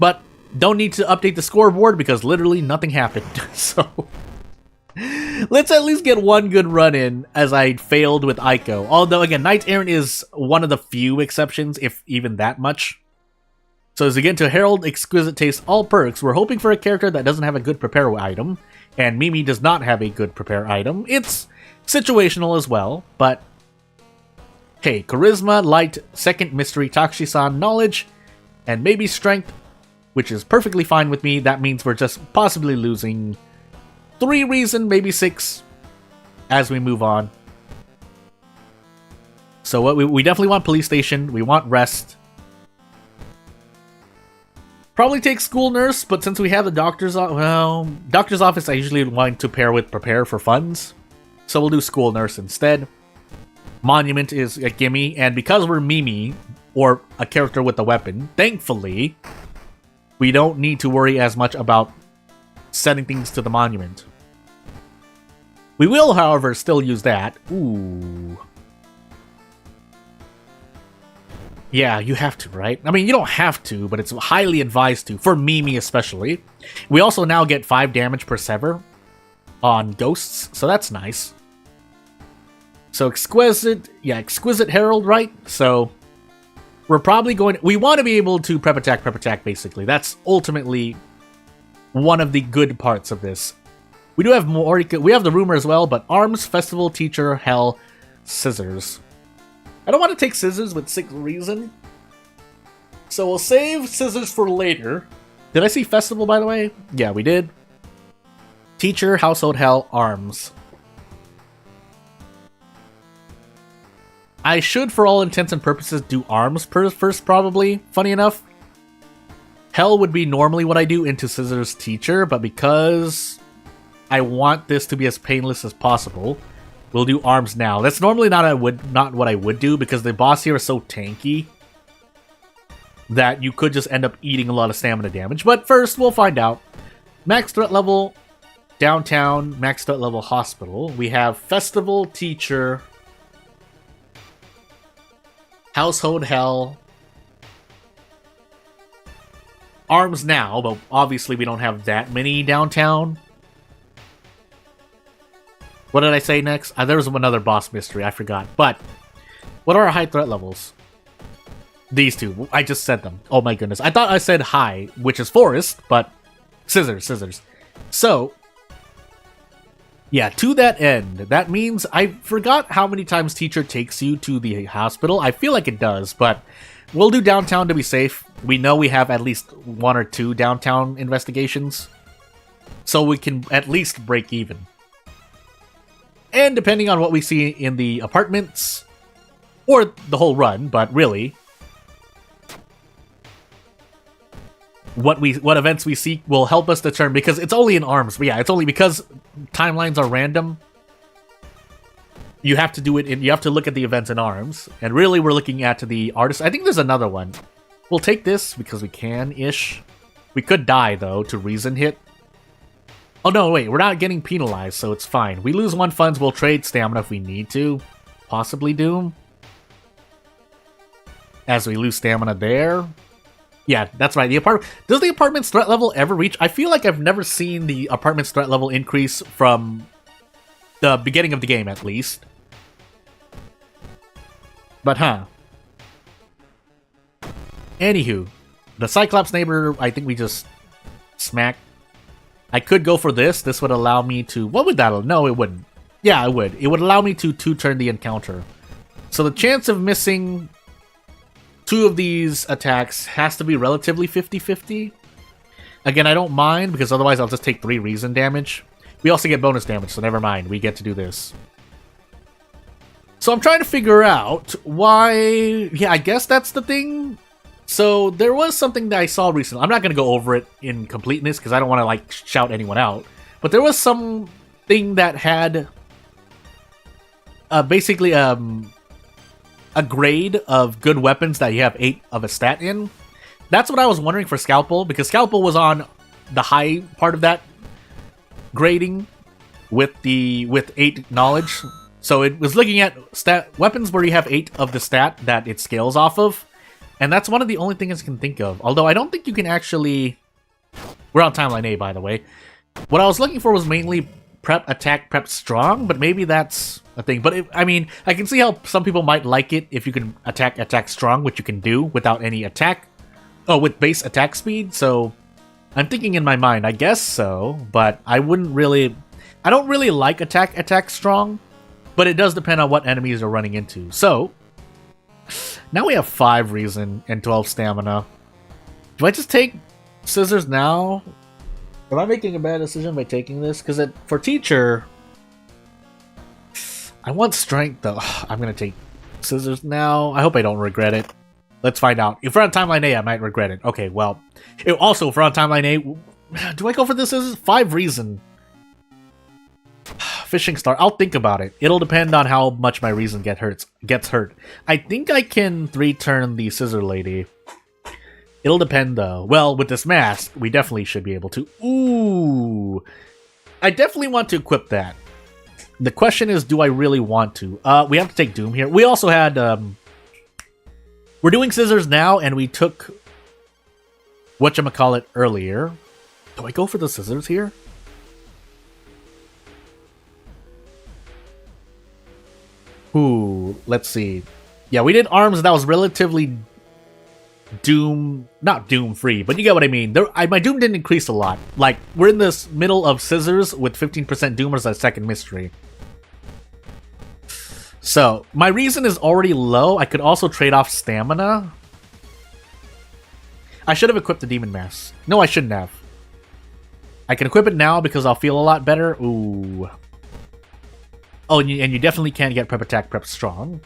But don't need to update the scoreboard because literally nothing happened. So, let's at least get one good run in as I failed with Ico. Although, again, Knight Errant is one of the few exceptions, if even that much. So as we get into Herald, Exquisite Taste, all perks, we're hoping for a character that doesn't have a good prepare item. And Mimi does not have a good prepare item. It's situational as well, but hey, Charisma, Light, Second Mystery, Takshisan, Knowledge, and maybe Strength, which is perfectly fine with me. That means we're just possibly losing 3 reason, maybe 6, as we move on. So what we definitely want police station. We want rest. Probably take school nurse, but since we have the doctor's doctor's office, I usually want to pair with prepare for funds. So we'll do school nurse instead. Monument is a gimme, and because we're Mimi, or a character with a weapon, thankfully, we don't need to worry as much about setting things to the monument. We will, however, still use that. Ooh. Yeah, you have to, right? I mean, you don't have to, but it's highly advised to, for Mimi especially. We also now get 5 damage per sever on ghosts, so that's nice. So Exquisite Herald, right? So we're probably we want to be able to prep attack, basically. That's ultimately one of the good parts of this. We do have more, we have the rumor as well, but Arms, Festival, Teacher, Hell, Scissors. I don't want to take Scissors with 6 reason. So we'll save Scissors for later. Did I see Festival, by the way? Yeah, we did. Teacher, Household, Hell, Arms. I should, for all intents and purposes, do Arms first, probably. Funny enough. Hell would be normally what I do into Scissors Teacher, but because I want this to be as painless as possible, we'll do Arms now. That's normally not what I would do, because the boss here is so tanky that you could just end up eating a lot of stamina damage. But first, we'll find out. Max threat level, Downtown, max threat level, Hospital. We have Festival, Teacher, Household, Hell, Arms now, but obviously we don't have that many Downtown. What did I say next? There was another boss mystery, I forgot. But, what are our high threat levels? These two. I just said them. Oh my goodness. I thought I said high, which is Forest, but Scissors. So, yeah, to that end, that means I forgot how many times Teacher takes you to the hospital. I feel like it does, but We'll do downtown to be safe. We know we have at least 1 or 2 downtown investigations, so we can at least break even. And depending on what we see in the apartments, or the whole run, but really, what events we seek will help us determine, because it's only in ARMS, but yeah, it's only because timelines are random. You have to do it you have to look at the events in ARMS, and really we're looking at the artist. I think there's another one. We'll take this because we can-ish. We could die, though, to reason hit. Oh, no, wait, we're not getting penalized, so it's fine. We lose 1 funds, we'll trade stamina if we need to. Possibly Doom. As we lose stamina there. Yeah, that's right. Does the apartment's threat level ever reach? I feel like I've never seen the apartment's threat level increase from the beginning of the game, at least. But, Anywho, the Cyclops neighbor, I think we just smack. I could go for this. This would allow me to... What would that... No, it wouldn't. Yeah, it would. It would allow me to 2-turn the encounter. So the chance of missing 2 of these attacks has to be relatively 50-50. Again, I don't mind, because otherwise I'll just take 3 reason damage. We also get bonus damage, so never mind. We get to do this. So I'm trying to figure out why... Yeah, I guess that's the thing. So there was something that I saw recently. I'm not going to go over it in completeness because I don't want to like shout anyone out. But there was something that had basically a grade of good weapons that you have 8 of a stat in. That's what I was wondering for Scalpel, because Scalpel was on the high part of that grading with 8 knowledge. So it was looking at weapons where you have 8 of the stat that it scales off of. And that's one of the only things I can think of. Although I don't think you can actually... We're on timeline A, by the way. What I was looking for was mainly prep, attack, prep, strong, but maybe that's a thing. But I mean, I can see how some people might like it if you can attack, strong, which you can do without any attack. Oh, with base attack speed, so... I'm thinking in my mind, I guess so, but I wouldn't really... I don't really like attack, strong, but it does depend on what enemies are running into. So... Now we have 5 reason and 12 stamina. Do I just take scissors now? Am I making a bad decision by taking this? Because for teacher, I want strength though. I'm going to take scissors now. I hope I don't regret it. Let's find out. If we're on timeline A, I might regret it. Okay, well. Also, if we're on timeline A, do I go for the scissors? 5 reason. Fishing star. I'll think about it. It'll depend on how much my reason gets hurt. I think I can 3-turn the scissor lady. It'll depend though. Well, with this mask, we definitely should be able to. Ooh. I definitely want to equip that. The question is, do I really want to? We have to take Doom here. We also had... We're doing scissors now, and we took... whatchamacallit earlier. Do I go for the scissors here? Ooh, let's see. Yeah, we did arms that was relatively not doom free, but you get what I mean. My doom didn't increase a lot. Like, we're in this middle of scissors with 15% doom as a second mystery. So, my reason is already low. I could also trade off stamina. I should have equipped the demon mask. No, I shouldn't have. I can equip it now because I'll feel a lot better. Ooh. Oh, and you definitely can get prep attack, prep strong.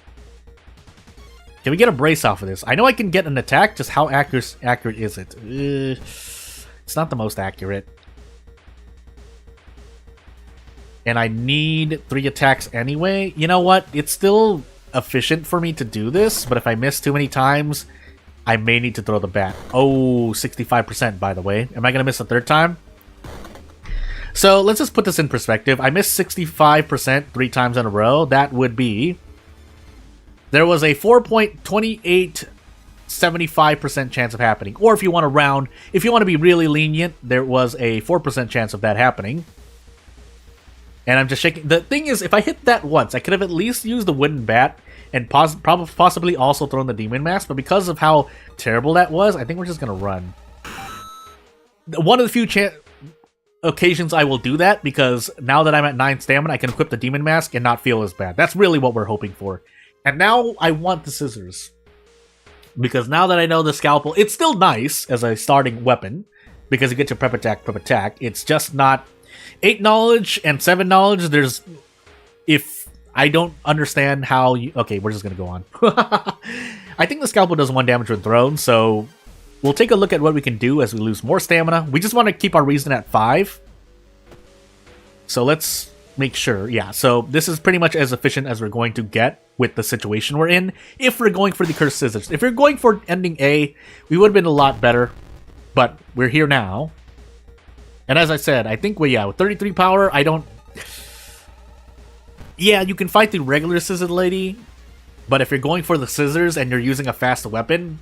Can we get a brace off of this? I know I can get an attack, just how accurate is it? It's not the most accurate. And I need 3 attacks anyway. You know what? It's still efficient for me to do this, but if I miss too many times, I may need to throw the bat. Oh, 65% by the way. Am I going to miss a 3rd time? So let's just put this in perspective. I missed 65% 3 times in a row. That would be... There was a 4.2875% chance of happening. Or if you want to round, if you want to be really lenient, there was a 4% chance of that happening. And I'm just shaking. The thing is, if I hit that once, I could have at least used the wooden bat and possibly also thrown the demon mask. But because of how terrible that was, I think we're just going to run. One of the few occasions I will do that, because now that I'm at 9 stamina, I can equip the demon mask and not feel as bad. That's really what we're hoping for. And now I want the scissors. Because now that I know the scalpel, it's still nice as a starting weapon, because you get to prep attack. It's just not 8 knowledge and 7 knowledge. There's... If I don't understand how you... Okay, we're just gonna go on. I think the scalpel does 1 damage when thrown, so we'll take a look at what we can do as we lose more stamina. We just want to keep our reason at 5. So let's make sure. Yeah, so this is pretty much as efficient as we're going to get with the situation we're in. If we're going for the Cursed Scissors. If we're going for ending A, we would have been a lot better. But we're here now. And as I said, I think, with 33 power, I don't... Yeah, you can fight the regular Scissor Lady, but if you're going for the scissors and you're using a fast weapon,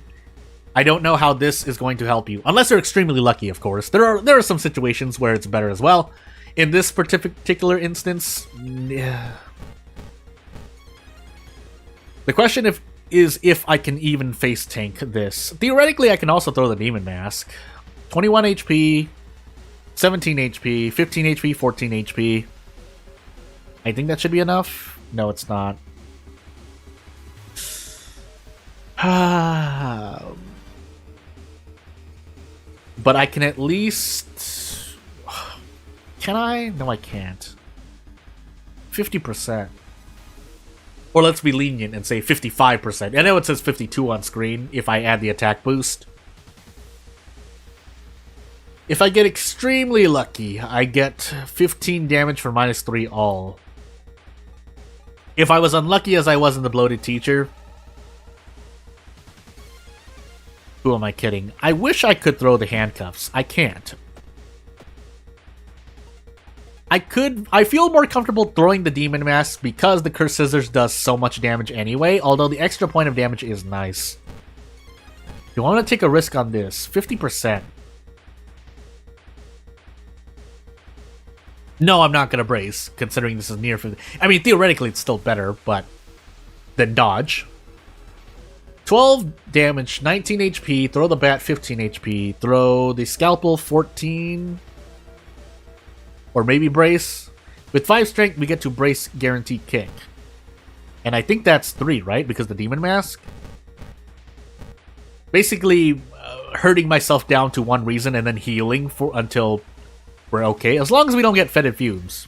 I don't know how this is going to help you. Unless you're extremely lucky, of course. There are some situations where it's better as well. In this particular instance, yeah. The question is if I can even face tank this. Theoretically, I can also throw the Demon Mask. 21 HP, 17 HP, 15 HP, 14 HP. I think that should be enough. No, it's not. But I can at least... Can I? No, I can't. 50%. Or let's be lenient and say 55%. I know it says 52 on screen if I add the attack boost. If I get extremely lucky, I get 15 damage for -3 all. If I was unlucky as I was in the Bloated Teacher... Who am I kidding? I wish I could throw the handcuffs. I can't. I feel more comfortable throwing the Demon Mask because the Cursed Scissors does so much damage anyway, although the extra point of damage is nice. You want to take a risk on this. 50%. No, I'm not going to brace, considering this is near 50. I mean, theoretically, it's still better, but... Then dodge. 12 damage, 19 HP, throw the bat 15 HP, throw the scalpel 14... Or maybe brace. With 5 strength, we get to brace guaranteed kick. And I think that's 3, right? Because the Demon Mask? Basically, hurting myself down to 1 reason and then healing until we're okay. As long as we don't get fetid fumes.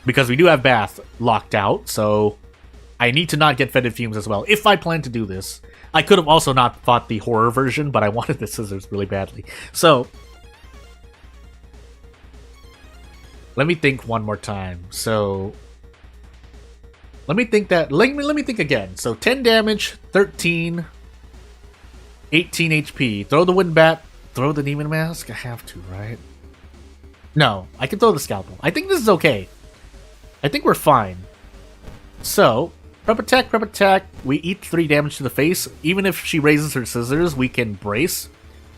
Because we do have Bath locked out, so I need to not get fetid fumes as well. If I plan to do this. I could have also not fought the horror version, but I wanted the scissors really badly. So... Let me think one more time. So, let me think again. So, 10 damage, 13, 18 HP. Throw the Wind Bat, throw the Demon Mask. I have to, right? No, I can throw the Scalpel. I think this is okay. I think we're fine. So, prep attack. We eat 3 damage to the face. Even if she raises her scissors, we can brace.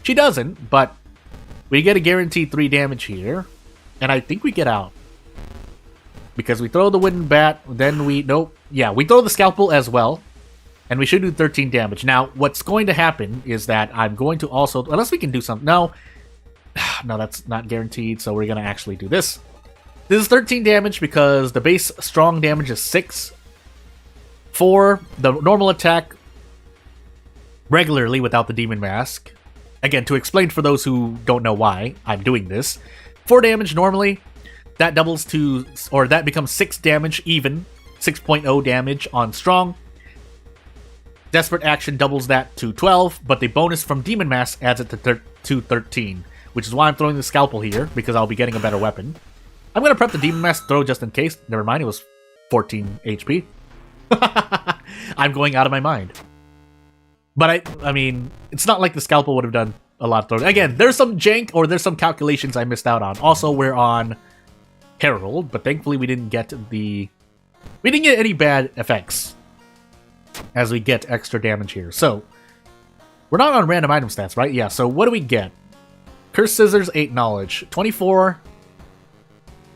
She doesn't, but we get a guaranteed 3 damage here. And I think we get out. Because we throw the Wind Bat, then we... Nope. Yeah, we throw the Scalpel as well. And we should do 13 damage. Now, what's going to happen is that I'm going to also... Unless we can do something... No. No, that's not guaranteed, so we're going to actually do this. This is 13 damage because the base strong damage is 6. For the normal attack, regularly without the Demon Mask. Again, to explain for those who don't know why I'm doing this... 4 damage normally, that doubles to, or that becomes 6 damage even, 6.0 damage on strong. Desperate Action doubles that to 12, but the bonus from Demon Mask adds it to 13, which is why I'm throwing the Scalpel here, because I'll be getting a better weapon. I'm going to prep the Demon Mask throw just in case. Never mind, it was 14 HP. I'm going out of my mind. But I mean, it's not like the Scalpel would have done a lot of throwing. Again, there's some jank or there's some calculations I missed out on. Also, we're on Herald, but thankfully we didn't get any bad effects as we get extra damage here. So, we're not on random item stats, right? Yeah, so what do we get? Cursed Scissors, 8 knowledge. 24.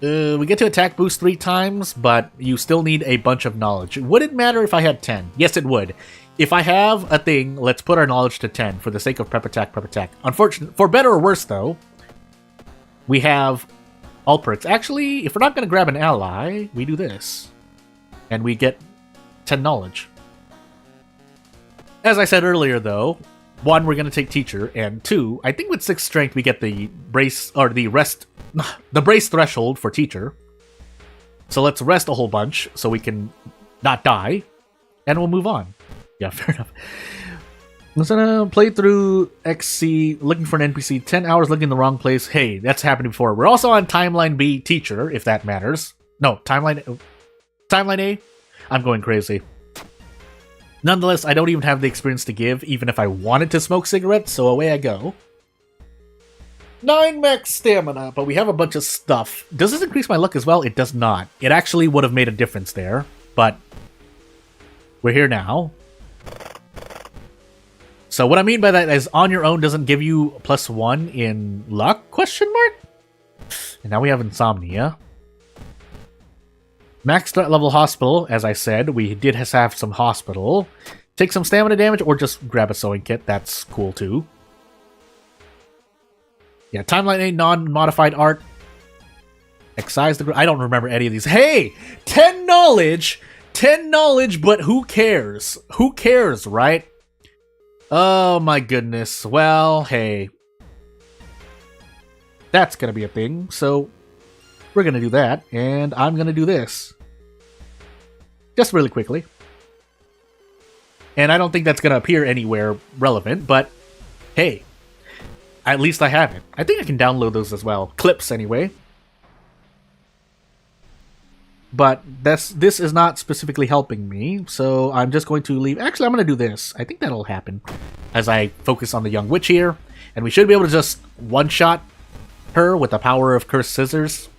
We get to attack boost 3 times, but you still need a bunch of knowledge. Would it matter if I had 10? Yes, it would. If I have a thing, let's put our knowledge to 10 for the sake of prep attack. Unfortunately, for better or worse though, we have all perks. Actually, if we're not going to grab an ally, we do this. And we get 10 knowledge. As I said earlier, though, 1, we're going to take teacher, and 2, I think with 6 strength we get the brace, or the brace threshold for teacher. So let's rest a whole bunch so we can not die, and we'll move on. Yeah, fair enough. Let's play through XC, looking for an NPC, 10 hours looking in the wrong place. Hey, that's happened before. We're also on Timeline B, teacher, if that matters. No, Timeline A? I'm going crazy. Nonetheless, I don't even have the experience to give, even if I wanted to smoke cigarettes, so away I go. 9 max stamina, but we have a bunch of stuff. Does this increase my luck as well? It does not. It actually would have made a difference there, but we're here now. So what I mean by that is on your own doesn't give you +1 in luck, question mark? And now we have insomnia. Max threat level hospital, as I said, we did have some hospital. Take some stamina damage or just grab a sewing kit, that's cool too. Yeah, Timeline A, non-modified art. Excise the... I don't remember any of these. Hey! 10 knowledge! 10 knowledge, but who cares? Who cares, right? Oh my goodness. Well, hey. That's gonna be a thing, so we're gonna do that, and I'm gonna do this. Just really quickly. And I don't think that's gonna appear anywhere relevant, but hey. At least I have it. I think I can download those as well. Clips, anyway. But this is not specifically helping me, so I'm just going to leave. Actually, I'm going to do this. I think that'll happen as I focus on the young witch here. And we should be able to just one-shot her with the power of cursed scissors.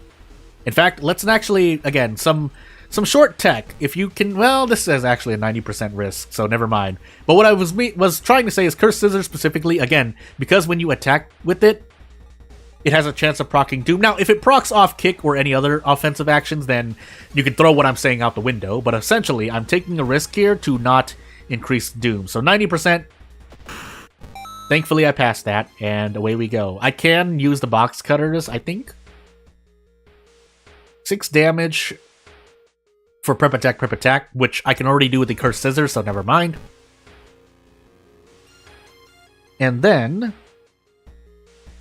In fact, let's actually, again, some short tech. If you can, well, this is actually a 90% risk, so never mind. But what I was trying to say is cursed scissors specifically, again, because when you attack with it, it has a chance of proccing Doom. Now, if it procs off kick or any other offensive actions, then you can throw what I'm saying out the window. But essentially, I'm taking a risk here to not increase Doom. So 90%. Thankfully, I passed that, and away we go. I can use the box cutters, I think. 6 damage for prep attack, which I can already do with the cursed scissors, so never mind. And then...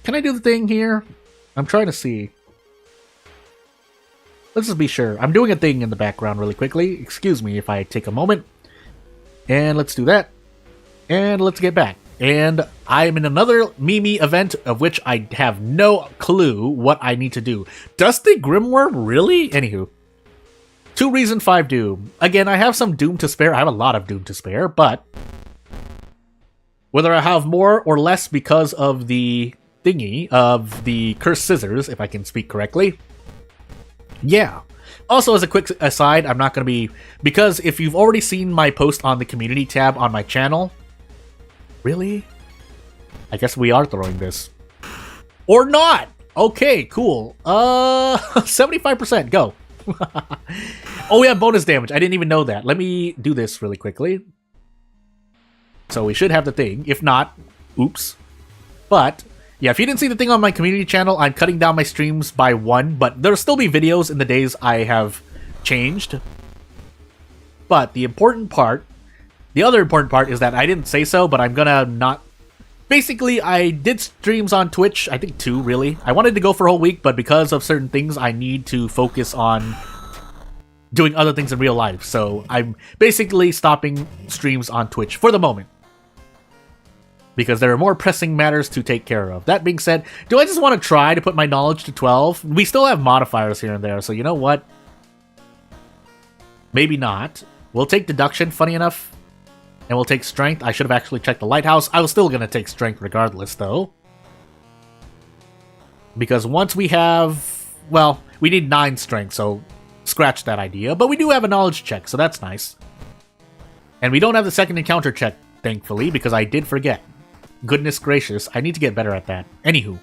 Can I do the thing here? I'm trying to see. Let's just be sure. I'm doing a thing in the background really quickly. Excuse me if I take a moment. And let's do that. And let's get back. And I'm in another Mimi event of which I have no clue what I need to do. Dusty Grimoire? Really? Anywho. 2 reason 5 Doom. Again, I have some Doom to spare. I have a lot of Doom to spare, but... Whether I have more or less because of the... thingy of the cursed scissors, if I can speak correctly. Yeah. Also, as a quick aside, I'm not going to be... Because if you've already seen my post on the community tab on my channel... Really? I guess we are throwing this. Or not! Okay, cool. 75%, go. Oh, we have bonus damage. I didn't even know that. Let me do this really quickly. So we should have the thing. If not, oops. But... yeah, if you didn't see the thing on my community channel, I'm cutting down my streams by 1, but there'll still be videos in the days I have changed. But the other important part is that I didn't say so, but I'm gonna not... Basically, I did streams on Twitch, I think 2, really. I wanted to go for a whole week, but because of certain things, I need to focus on doing other things in real life. So I'm basically stopping streams on Twitch for the moment. Because there are more pressing matters to take care of. That being said, do I just want to try to put my knowledge to 12? We still have modifiers here and there, so you know what? Maybe not. We'll take deduction, funny enough. And we'll take strength. I should have actually checked the lighthouse. I was still going to take strength regardless, though. Because once we have... well, we need 9 strength, so scratch that idea. But we do have a knowledge check, so that's nice. And we don't have the second encounter check, thankfully, because I did forget. Goodness gracious, I need to get better at that. Anywho.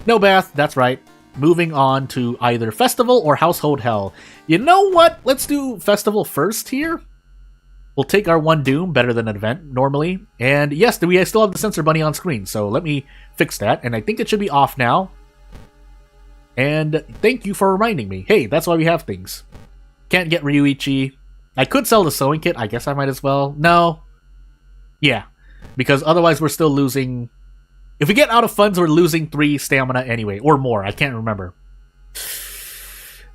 No bath, that's right. Moving on to either Festival or Household Hell. You know what? Let's do Festival first here. We'll take our 1 Doom, better than an event, normally. And yes, we still have the Sensor Bunny on screen, so let me fix that. And I think it should be off now. And thank you for reminding me. Hey, that's why we have things. Can't get Ryuichi. I could sell the sewing kit, I guess I might as well. No. Yeah, because otherwise we're still losing... If we get out of funds, we're losing 3 stamina anyway, or more, I can't remember.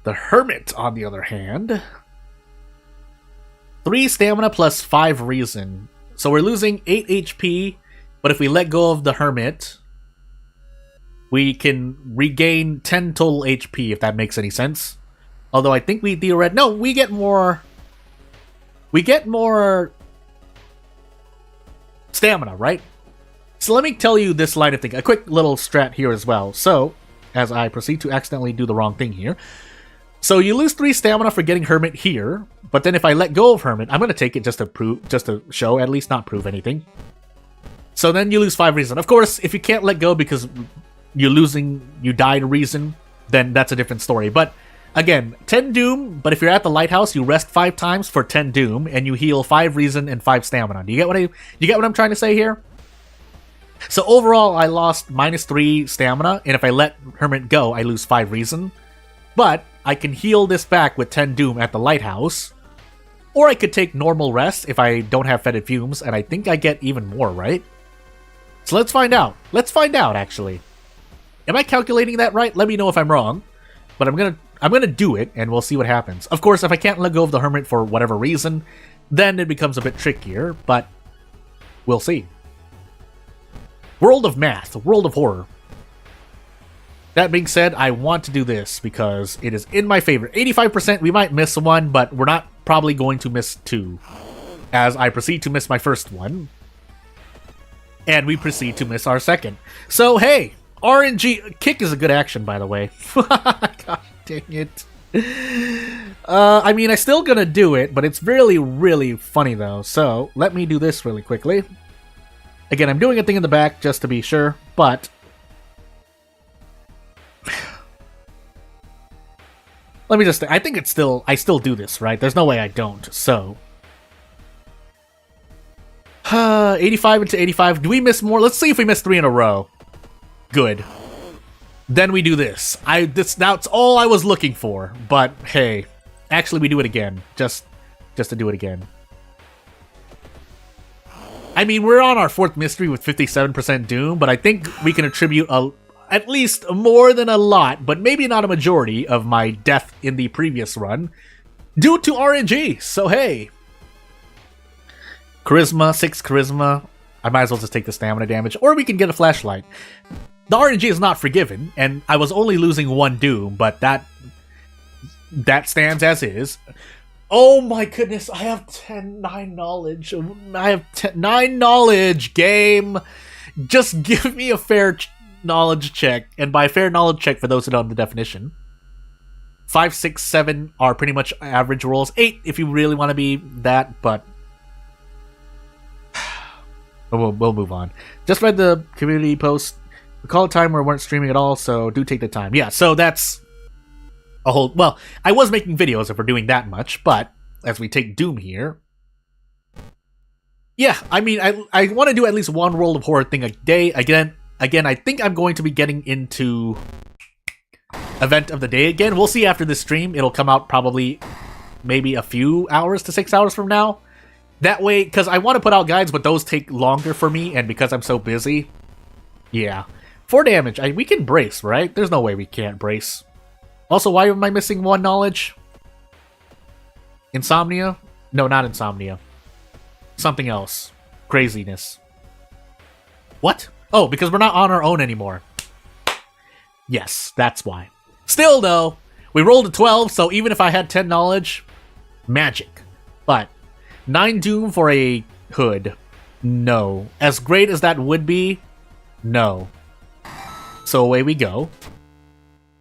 The Hermit, on the other hand... 3 stamina plus 5 reason. So we're losing 8 HP, but if we let go of the Hermit, we can regain 10 total HP, if that makes any sense. Although I think we theoretically... No, we get more... We get more... stamina, right? So let me tell you this line of thinking. A quick little strat here as well. So, as I proceed to accidentally do the wrong thing here. So you lose 3 stamina for getting Hermit here, but then if I let go of Hermit, I'm going to take it just to show, at least not prove anything. So then you lose 5 reason. Of course, if you can't let go because you died reason, then that's a different story. But again, 10 Doom, but if you're at the lighthouse, you rest 5 times for 10 Doom, and you heal 5 reason and 5 stamina. Do you get what I'm trying to say here? So overall, I lost -3 stamina, and if I let Hermit go, I lose 5 reason. But I can heal this back with 10 Doom at the lighthouse, or I could take normal rest if I don't have fetid fumes, and I think I get even more, right? So let's find out. Let's find out, actually. Am I calculating that right? Let me know if I'm wrong. But I'm gonna do it, and we'll see what happens. Of course, if I can't let go of the Hermit for whatever reason, then it becomes a bit trickier, but we'll see. World of Math, World of Horror. That being said, I want to do this because it is in my favor. 85%, we might miss one, but we're not probably going to miss 2. As I proceed to miss my first one. And we proceed to miss our second. So, hey, RNG... Kick is a good action, by the way. Gosh dang it. I mean, I'm still gonna do it, but it's really, really funny, though. So, let me do this really quickly. Again, I'm doing a thing in the back just to be sure, but... Let me just... I think it's still... I still do this, right? There's no way I don't, so... 85 into 85. Do we miss more? Let's see if we miss 3 in a row. Good. Then we do this. That's all I was looking for. But, hey. Actually, we do it again. Just to do it again. I mean, we're on our 4th mystery with 57% Doom, but I think we can attribute at least more than a lot, but maybe not a majority, of my death in the previous run due to RNG. So, hey. Charisma, 6 Charisma. I might as well just take the stamina damage, or we can get a flashlight. The RNG is not forgiven, and I was only losing 1 Doom, but that stands as is. Oh my goodness, I have 9 knowledge. I have 9 knowledge, game. Just give me a fair knowledge check. And by fair knowledge check, for those who don't know the definition, 5, 6, 7 are pretty much average rolls. 8 if you really want to be that, but we'll move on. Just read the community post. We call a time where we weren't streaming at all, so do take the time. Yeah, so that's a whole... Well, I was making videos if we're doing that much, but as we take Doom here... Yeah, I mean, I want to do at least one World of Horror thing a day. Again, I think I'm going to be getting into Event of the Day again. We'll see after this stream. It'll come out probably maybe a few hours to 6 hours from now. That way, because I want to put out guides, but those take longer for me, and because I'm so busy... Yeah. 4 damage. We can brace, right? There's no way we can't brace. Also, why am I missing 1 knowledge? Insomnia? No, not insomnia. Something else. Craziness. What? Oh, because we're not on our own anymore. Yes, that's why. Still, though, we rolled a 12, so even if I had 10 knowledge, magic. But 9 Doom for a hood. No. As great as that would be, no. So away we go.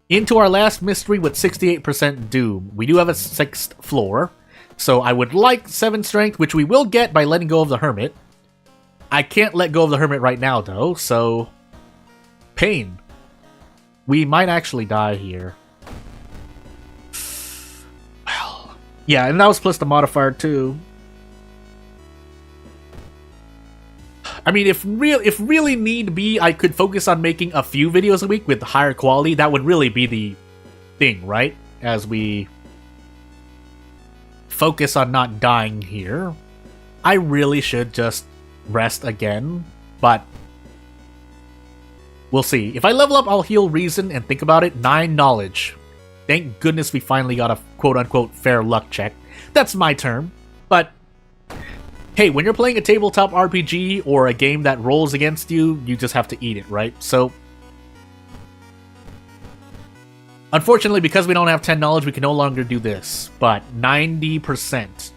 Into our last mystery with 68% Doom. We do have a 6th floor. So I would like 7 strength, which we will get by letting go of the Hermit. I can't let go of the Hermit right now, though, so... Pain. We might actually die here. Well... Yeah, and that was plus the modifier, too. I mean, if really need be, I could focus on making a few videos a week with higher quality. That would really be the thing, right? As we focus on not dying here. I really should just rest again, but we'll see. If I level up, I'll heal reason and think about it. 9 knowledge. Thank goodness we finally got a quote-unquote fair luck check. That's my term. But, hey, when you're playing a tabletop RPG or a game that rolls against you, you just have to eat it, right? So, unfortunately, because we don't have 10 knowledge, we can no longer do this. But 90%.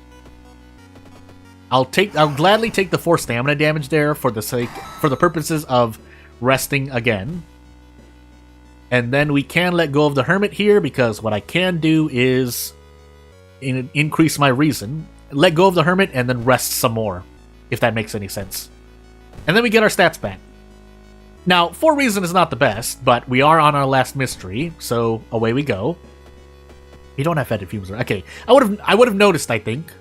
I'll gladly take the 4 stamina damage there for the purposes of resting again. And then we can let go of the hermit here, because what I can do is increase my reason, let go of the hermit, and then rest some more, if that makes any sense. And then we get our stats back. Now, 4 reason is not the best, but we are on our last mystery, so away we go. You don't have fetid fumes. Okay, I would have noticed, I think.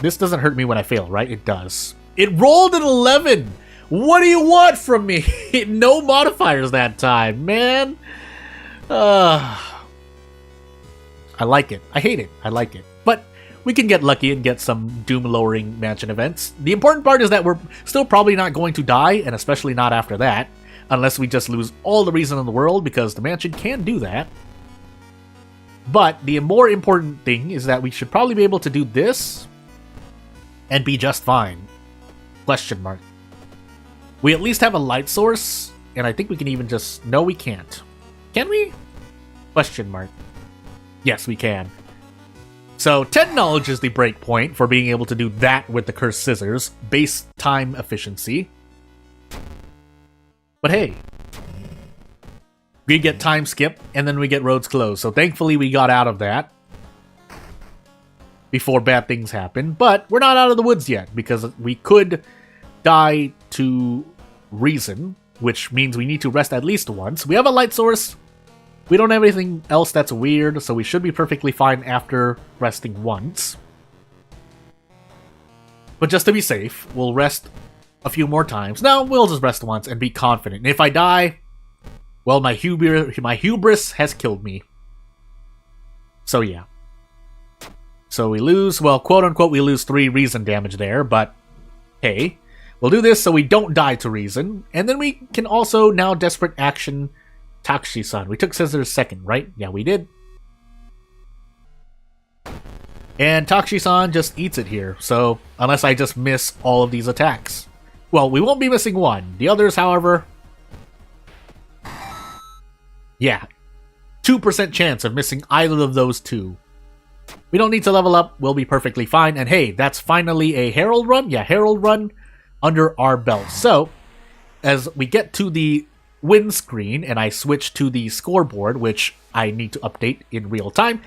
This doesn't hurt me when I fail, right? It does. It rolled an 11! What do you want from me? No modifiers that time, man. I like it. I hate it. I like it. But we can get lucky and get some doom-lowering mansion events. The important part is that we're still probably not going to die, and especially not after that, unless we just lose all the reason in the world, because the mansion can do that. But the more important thing is that we should probably be able to do this and be just fine. Question mark. We at least have a light source, and I think we can even just... No, we can't. Can we? Question mark. Yes, we can. So, 10 knowledge is the break point for being able to do that with the cursed scissors. Base time efficiency. But hey. We get time skip, and then we get roads closed. So thankfully we got out of that before bad things happen. But we're not out of the woods yet, because we could die to reason, which means we need to rest at least once. We have a light source. We don't have anything else that's weird, so we should be perfectly fine after resting once. But just to be safe, we'll rest a few more times. No, we'll just rest once and be confident. And if I die, well, my hubris has killed me. So yeah. So we lose, well, quote-unquote, we lose 3 reason damage there, but hey. We'll do this so we don't die to reason, and then we can also now desperate action Takshi-san. We took scissors second, right? Yeah, we did. And Takshi-san just eats it here, so unless I just miss all of these attacks. Well, we won't be missing one. The others, however... Yeah. 2% chance of missing either of those 2. We don't need to level up. We'll be perfectly fine. And hey, that's finally a Herald run. Yeah, Herald run under our belt. So, as we get to the win screen and I switch to the scoreboard, which I need to update in real time,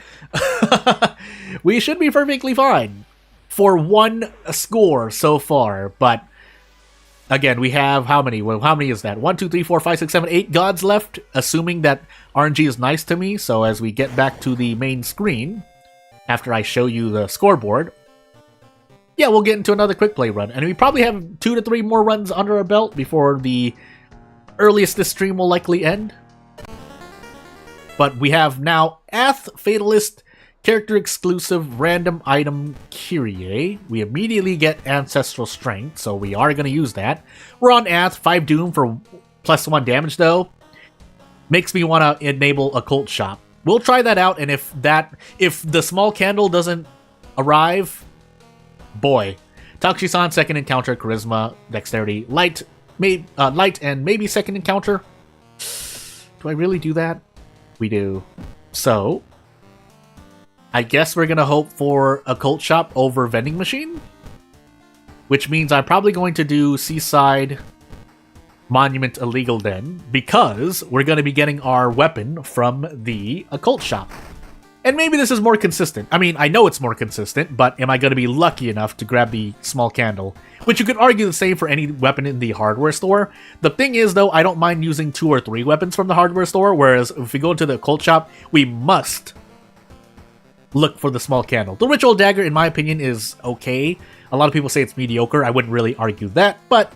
we should be perfectly fine for 1 score so far. But again, we have how many? Well, how many is that? 1, 2, 3, 4, 5, 6, 7, 8 gods left, assuming that RNG is nice to me. So as we get back to the main screen, after I show you the scoreboard, yeah, we'll get into another quick play run. And we probably have 2 to 3 more runs under our belt before the earliest this stream will likely end. But we have now Ath, Fatalist, character exclusive, random item, Kyrie. We immediately get Ancestral Strength, so we are going to use that. We're on Ath, 5 Doom for +1 damage though. Makes me want to enable Occult Shop. We'll try that out, and if the small candle doesn't arrive... Boy. Takshi-san, second encounter, charisma, dexterity, light, and maybe second encounter. Do I really do that? We do. So, I guess we're gonna hope for Occult Shop over Vending Machine? Which means I'm probably going to do Seaside Monument Illegal then, because we're gonna be getting our weapon from the Occult Shop. And maybe this is more consistent. I mean, I know it's more consistent, but am I going to be lucky enough to grab the small candle? Which you could argue the same for any weapon in the hardware store. The thing is, though, I don't mind using 2 or 3 weapons from the hardware store, whereas if we go into the Occult Shop, we must look for the small candle. The Ritual Dagger, in my opinion, is okay. A lot of people say it's mediocre. I wouldn't really argue that, but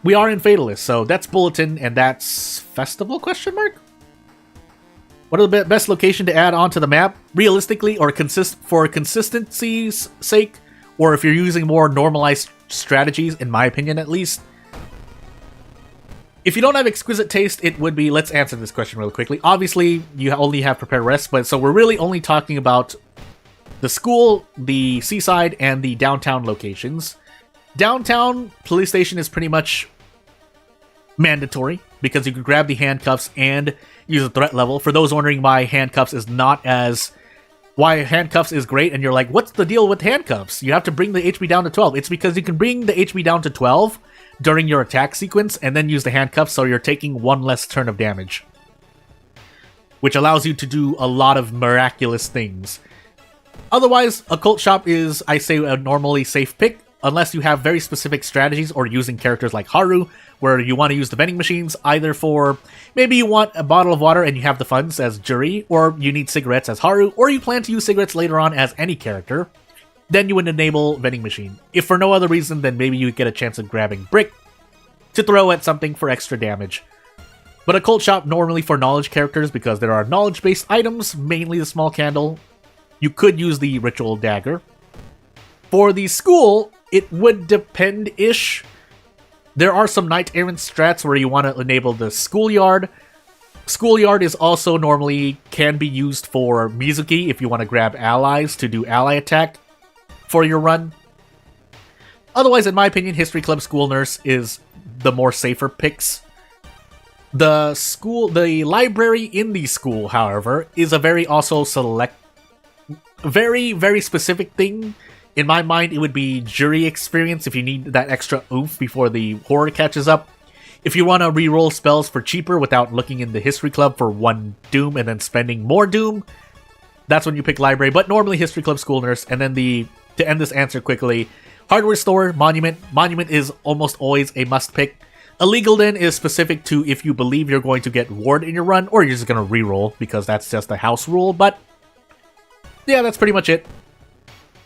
we are in Fatalist, so that's Bulletin, and that's Festival, question mark? What are the best location to add onto the map? Realistically, or for consistency's sake, or if you're using more normalized strategies, in my opinion at least, if you don't have exquisite taste, it would be... Let's answer this question really quickly. Obviously, you only have prepared rest, but so we're really only talking about the school, the seaside, and the downtown locations. Downtown police station is pretty much mandatory, because you can grab the handcuffs and use a threat level. For those wondering why handcuffs is great, and you're like, what's the deal with handcuffs? You have to bring the HP down to 12. It's because you can bring the HP down to 12 during your attack sequence, and then use the handcuffs, so you're taking one less turn of damage, which allows you to do a lot of miraculous things. Otherwise, Occult Shop is, I say, a normally safe pick, unless you have very specific strategies or using characters like Haru, where you want to use the vending machines either for, maybe you want a bottle of water and you have the funds as Juri, or you need cigarettes as Haru, or you plan to use cigarettes later on as any character. Then you would enable vending machine. If for no other reason, then maybe you get a chance of grabbing brick to throw at something for extra damage. But Occult Shop normally for knowledge characters, because there are knowledge-based items, mainly the small candle. You could use the ritual dagger. For the school, it would depend-ish. There are some knight errant strats where you want to enable the schoolyard. Schoolyard is also normally can be used for Mizuki if you want to grab allies to do ally attack for your run. Otherwise, in my opinion, History Club School Nurse is the more safer picks. The library in the school, however, is a very very specific thing. In my mind, it would be Juri experience if you need that extra oomph before the horror catches up. If you want to reroll spells for cheaper without looking in the History Club for one Doom and then spending more Doom, that's when you pick Library. But normally History Club School Nurse. And then to end this answer quickly, Hardware Store, Monument. Monument is almost always a must pick. Illegal Den is specific to if you believe you're going to get Ward in your run, or you're just going to reroll because that's just a house rule. But yeah, that's pretty much it.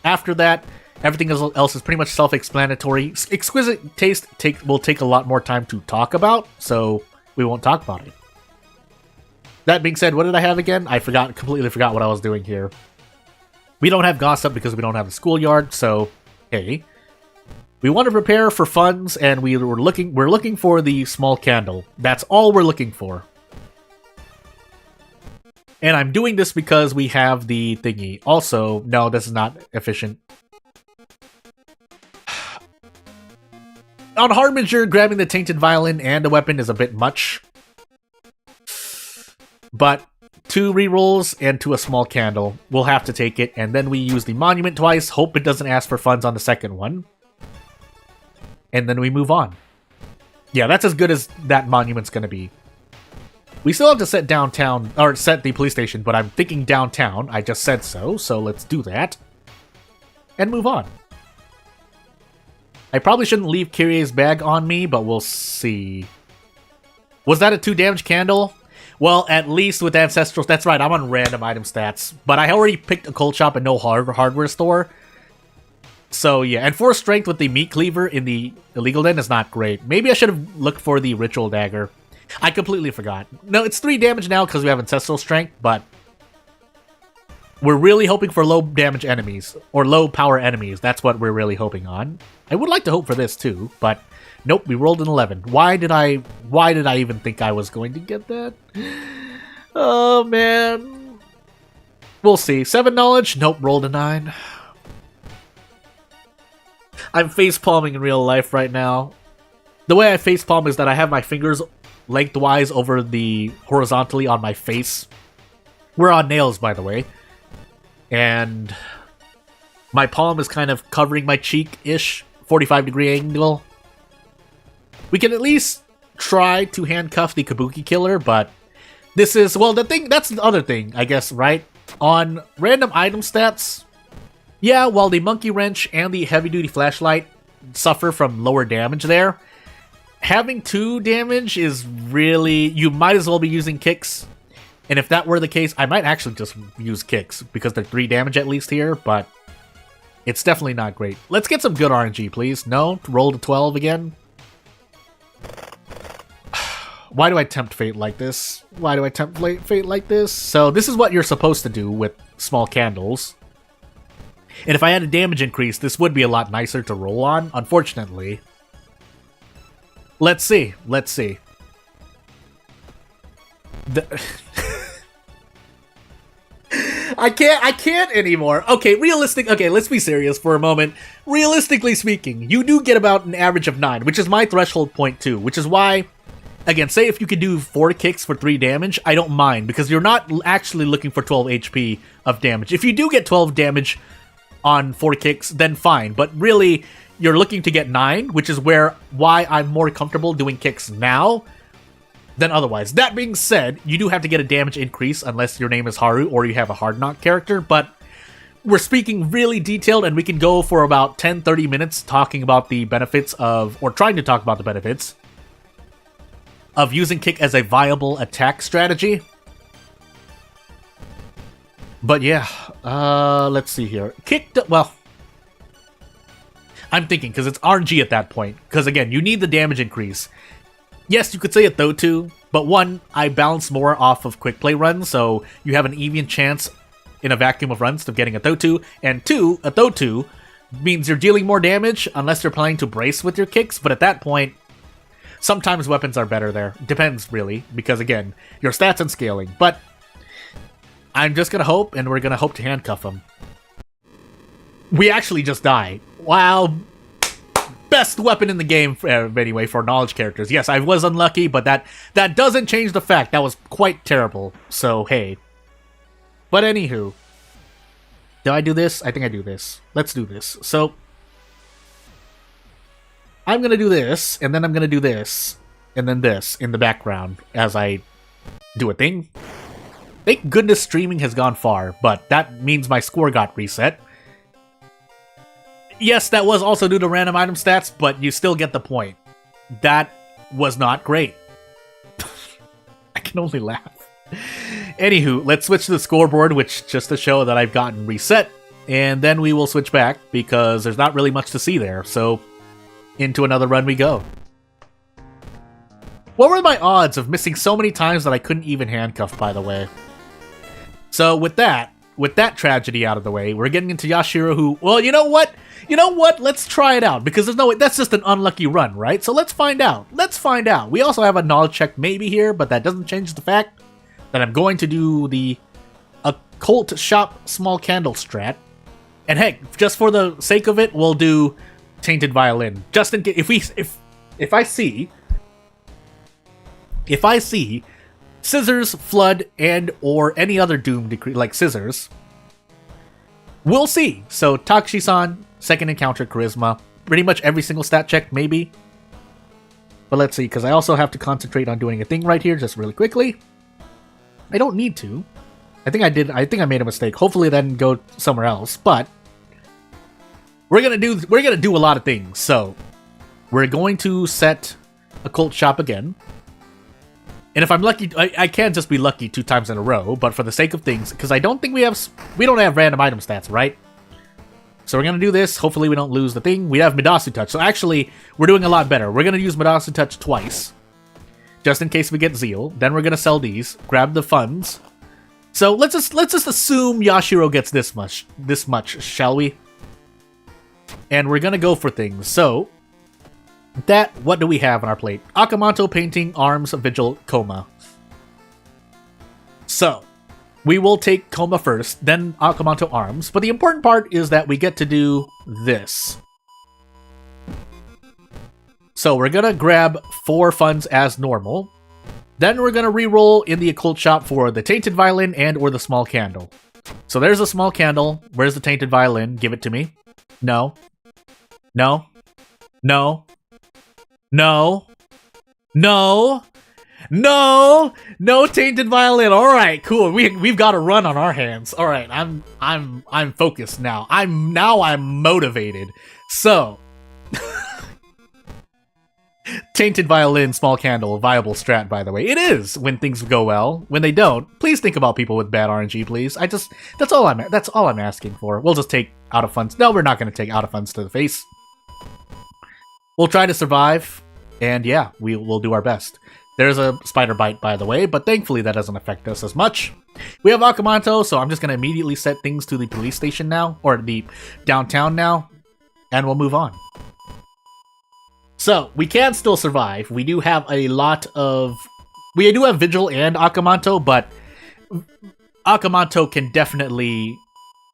After that, everything else is pretty much self-explanatory. Exquisite taste will take a lot more time to talk about, so we won't talk about it. That being said, what did I have again? I completely forgot what I was doing here. We don't have gossip because we don't have the schoolyard, so hey. We want to prepare for funds, and we're looking for the small candle. That's all we're looking for. And I'm doing this because we have the thingy. Also, no, this is not efficient. On Harbinger, grabbing the Tainted Violin and a weapon is a bit much. But 2 rerolls and to a small candle. We'll have to take it, and then we use the Monument twice. Hope it doesn't ask for funds on the second one. And then we move on. Yeah, that's as good as that Monument's gonna be. We still have to set downtown, or set the police station, but I'm thinking downtown. I just said so let's do that. And move on. I probably shouldn't leave Kyrie's bag on me, but we'll see. Was that a 2 damage candle? Well, at least with Ancestral... That's right, I'm on random item stats. But I already picked Occult Shop and no hardware store. So yeah, and 4 strength with the meat cleaver in the illegal den is not great. Maybe I should have looked for the ritual dagger. I completely forgot. No, it's 3 damage now because we have Ancestral Strength, but we're really hoping for low damage enemies, or low power enemies. That's what we're really hoping on. I would like to hope for this too, but nope, we rolled an 11. Why did I even think I was going to get that? Oh, man. We'll see. 7 knowledge? Nope, rolled a 9. I'm facepalming in real life right now. The way I facepalm is that I have my fingers lengthwise over the horizontally on my face. We're on nails, by the way. And my palm is kind of covering my cheek-ish, 45-degree angle. We can at least try to handcuff the Kabuki killer, but this is, well, that's the other thing, I guess, right? On random item stats, yeah, while the monkey wrench and the heavy-duty flashlight suffer from lower damage there, having 2 damage is really... You might as well be using kicks. And if that were the case, I might actually just use kicks, because they're 3 damage at least here, but it's definitely not great. Let's get some good RNG, please. No? Roll to 12 again? Why do I tempt fate like this? Why do I tempt fate like this? So this is what you're supposed to do with small candles. And if I had a damage increase, this would be a lot nicer to roll on, unfortunately. Let's see. Let's see. I can't anymore. Okay, okay, let's be serious for a moment. Realistically speaking, you do get about an average of 9, which is my threshold point too, which is why, again, say if you could do 4 kicks for 3 damage, I don't mind, because you're not actually looking for 12 HP of damage. If you do get 12 damage on 4 kicks, then fine, but really, you're looking to get 9, which is why I'm more comfortable doing kicks now than otherwise. That being said, you do have to get a damage increase unless your name is Haru or you have a hard knock character, but we're speaking really detailed and we can go for about 10-30 minutes talking about the benefits of, or trying to talk about the benefits of using kick as a viable attack strategy. But yeah, let's see here. Well, I'm thinking, because it's RNG at that point, because again, you need the damage increase. Yes, you could say a Thotu, but 1, I balance more off of quick play runs, so you have an even chance in a vacuum of runs of getting a Thotu, and 2, a Thotu means you're dealing more damage unless you're planning to brace with your kicks, but at that point, sometimes weapons are better there. Depends, really, because again, your stats and scaling, but I'm just gonna hope, and we're gonna hope to handcuff him. We actually just die. Wow. Best weapon in the game, anyway, for knowledge characters. Yes, I was unlucky, but that doesn't change the fact that was quite terrible. So, hey. But anywho. Do I do this? I think I do this. Let's do this. So, I'm gonna do this, and then I'm gonna do this, and then this in the background as I do a thing. Thank goodness streaming has gone far, but that means my score got reset. Yes, that was also due to random item stats, but you still get the point. That was not great. I can only laugh. Anywho, let's switch to the scoreboard, which just to show that I've gotten reset, and then we will switch back, because there's not really much to see there, so into another run we go. What were my odds of missing so many times that I couldn't even handcuff, by the way? So with that tragedy out of the way, we're getting into Yashiro, who, well, you know what? You know what? Let's try it out, because there's no way, that's just an unlucky run, right? So let's find out. Let's find out. We also have a knowledge check maybe here, but that doesn't change the fact that I'm going to do the occult shop small candle strat. And heck, just for the sake of it, we'll do tainted violin. Just in case, if I see scissors, flood, and or any other doom decree like scissors, we'll see. So Takushi-san, second encounter, charisma, pretty much every single stat check, maybe. But let's see, because I also have to concentrate on doing a thing right here, just really quickly. I don't need to. I think I did. I think I made a mistake. Hopefully, that didn't go somewhere else. But we're gonna do a lot of things. So we're going to set occult shop again. And if I'm lucky, I can't just be lucky 2 times in a row. But for the sake of things, because I don't think we don't have random item stats, right? So we're gonna do this. Hopefully, we don't lose the thing. We have Midasu Touch. So actually, we're doing a lot better. We're gonna use Midasu Touch twice, just in case we get Zeal. Then we're gonna sell these, grab the funds. So let's just assume Yashiro gets this much, shall we? And we're gonna go for things. So what do we have on our plate? Akamanto, painting, arms, vigil, coma. So we will take coma first, then Akamanto, arms. But the important part is that we get to do this. So we're gonna grab 4 funds as normal. Then we're gonna re-roll in the occult shop for the tainted violin and or the small candle. So there's a small candle. Where's the tainted violin? Give it to me. No. No. No. No. No. No. No tainted violin. All right, cool. We've got a run on our hands. All right, I'm focused now. I'm motivated. So tainted violin, small candle, viable strat, by the way. It is when things go well. When they don't, please think about people with bad RNG, please. That's all I'm asking for. We'll just take out of funds. No, we're not going to take out of funds to the face. We'll try to survive, and yeah, we'll do our best. There's a spider bite, by the way, but thankfully that doesn't affect us as much. We have Akamanto, so I'm just going to immediately set things to the police station now, or the downtown now, and we'll move on. So, we can still survive. We do have a lot of... We do have Vigil and Akamanto, but Akamanto can definitely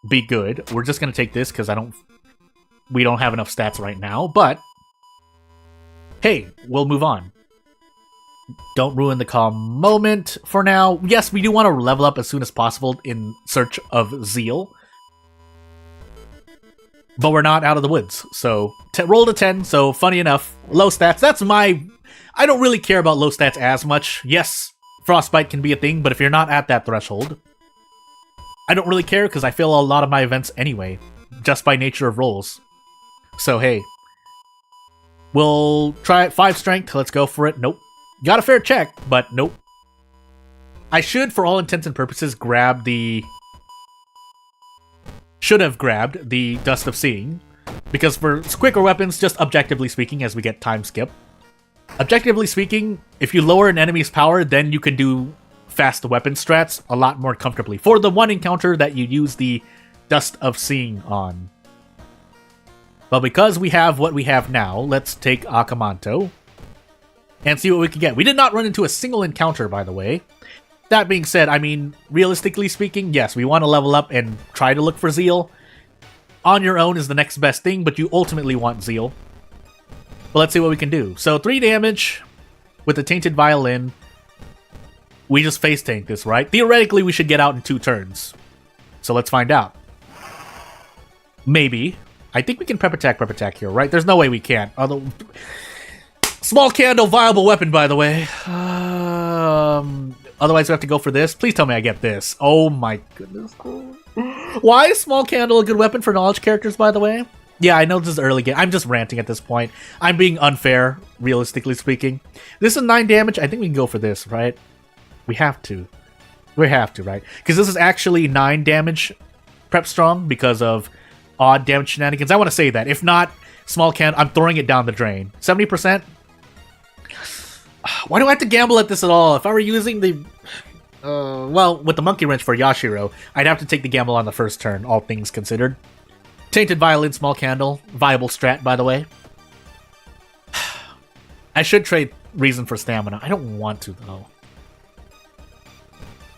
be good. We're just going to take this because we don't have enough stats right now, but hey, we'll move on. Don't ruin the calm moment for now. Yes, we do want to level up as soon as possible in search of Zeal. But we're not out of the woods. So, rolled a 10, so funny enough, low stats. That's my... I don't really care about low stats as much. Yes, Frostbite can be a thing, but if you're not at that threshold, I don't really care because I fail a lot of my events anyway, just by nature of rolls. So, hey. We'll try 5 strength. Let's go for it. Nope. Got a fair check, but nope. I should, for all intents and purposes, grab the... Should have grabbed the Dust of Seeing. Because for quicker weapons, just objectively speaking, as we get time skip. Objectively speaking, if you lower an enemy's power, then you can do fast weapon strats a lot more comfortably. For the one encounter that you use the Dust of Seeing on. But because we have what we have now, let's take Akamanto and see what we can get. We did not run into a single encounter, by the way. That being said, I mean, realistically speaking, yes, we want to level up and try to look for Zeal. On your own is the next best thing, but you ultimately want Zeal. But let's see what we can do. So 3 damage with the Tainted Violin. We just face tank this, right? Theoretically, we should get out in 2 turns. So let's find out. Maybe. I think we can prep attack here, right? There's no way we can't. Although, small candle, viable weapon, by the way. Otherwise, we have to go for this. Please tell me I get this. Oh my goodness. Why is small candle a good weapon for knowledge characters, by the way? Yeah, I know this is early game. I'm just ranting at this point. I'm being unfair, realistically speaking. This is 9 damage. I think we can go for this, right? We have to. We have to, right? Because this is actually 9 damage prep strong because of odd damage shenanigans. I want to say that. If not, small candle, I'm throwing it down the drain. 70%? Why do I have to gamble at this at all? If I were using the... well, with the Monkey Wrench for Yashiro, I'd have to take the gamble on the first turn, all things considered. Tainted Violin, small candle. Viable strat, by the way. I should trade Reason for stamina. I don't want to, though.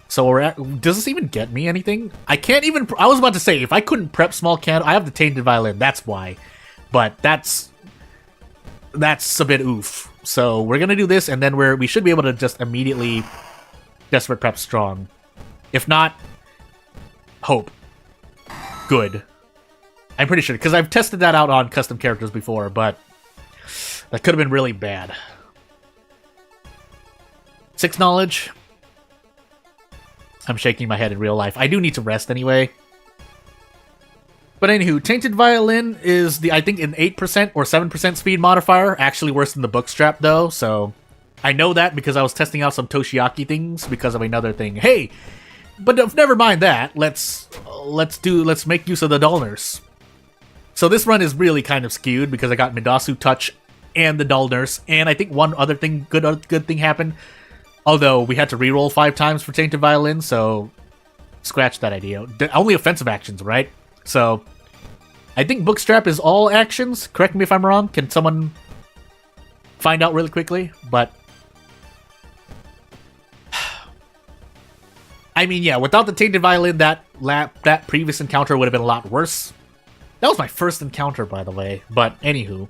So we're at... Does this even get me anything? I can't even... I was about to say, if I couldn't prep small candle... I have the Tainted Violin, that's why. But that's a bit oof. So we're gonna do this, and then we should be able to just immediately Desperate Prep strong. If not, hope. Good. I'm pretty sure, because I've tested that out on custom characters before, but that could have been really bad. 6 knowledge. I'm shaking my head in real life. I do need to rest anyway. But anywho, Tainted Violin is I think an 8% or 7% speed modifier. Actually worse than the Bookstrap though, so I know that because I was testing out some Toshiaki things because of another thing. Hey, but never mind that. Let's make use of the Dull Nurse. So this run is really kind of skewed because I got Midasu Touch and the Dull Nurse, and I think one other thing, good thing happened. Although we had to reroll 5 times for Tainted Violin, so scratch that idea. Only offensive actions, right? So I think Bookstrap is all actions. Correct me if I'm wrong. Can someone find out really quickly? But I mean, yeah, without the Tainted Violin, that previous encounter would have been a lot worse. That was my first encounter, by the way. But anywho.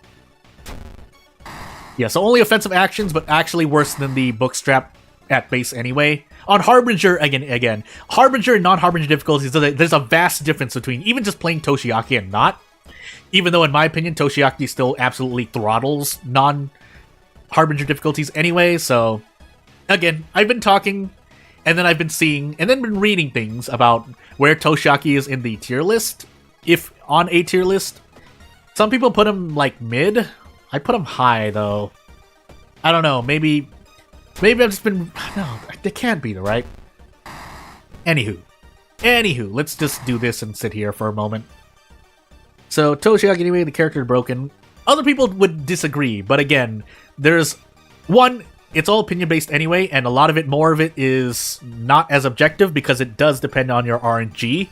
Yeah, so only offensive actions, but actually worse than the Bookstrap at base anyway. On Harbinger, again, Harbinger and non-Harbinger difficulties, there's a vast difference between even just playing Toshiaki and not. Even though, in my opinion, Toshiaki still absolutely throttles non-Harbinger difficulties anyway, so... Again, I've been talking, and then I've been seeing, and then been reading things about where Toshiaki is in the tier list. If on a tier list. Some people put him, like, mid. I put him high, though. I don't know, maybe I've just been... No, they can't be, right? Anywho, let's just do this and sit here for a moment. So, Toshiaki, anyway, the character is broken. Other people would disagree, but again, there's... One, it's all opinion-based anyway, and a lot of it, more of it, is not as objective because it does depend on your RNG.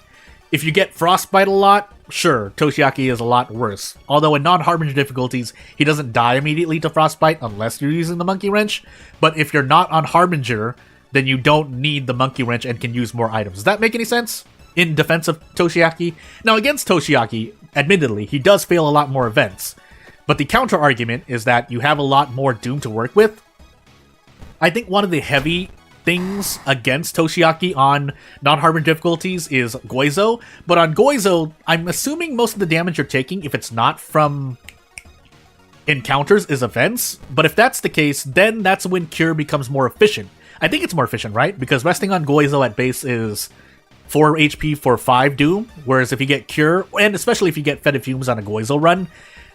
If you get Frostbite a lot, sure, Toshiaki is a lot worse. Although in non-Harbinger difficulties, he doesn't die immediately to Frostbite unless you're using the Monkey Wrench. But if you're not on Harbinger, then you don't need the Monkey Wrench and can use more items. Does that make any sense? In defense of Toshiaki? Now, against Toshiaki, admittedly, he does fail a lot more events. But the counter-argument is that you have a lot more Doom to work with. I think one of the heavy things against Toshiaki on non-Harbinger difficulties is Goizo, but on Goizo, I'm assuming most of the damage you're taking, if it's not from encounters, is events. But if that's the case, then that's when Cure becomes more efficient. I think it's more efficient, right? Because resting on Goizo at base is 4 HP for 5 Doom, whereas if you get Cure, and especially if you get Fetid Fumes on a Goizo run,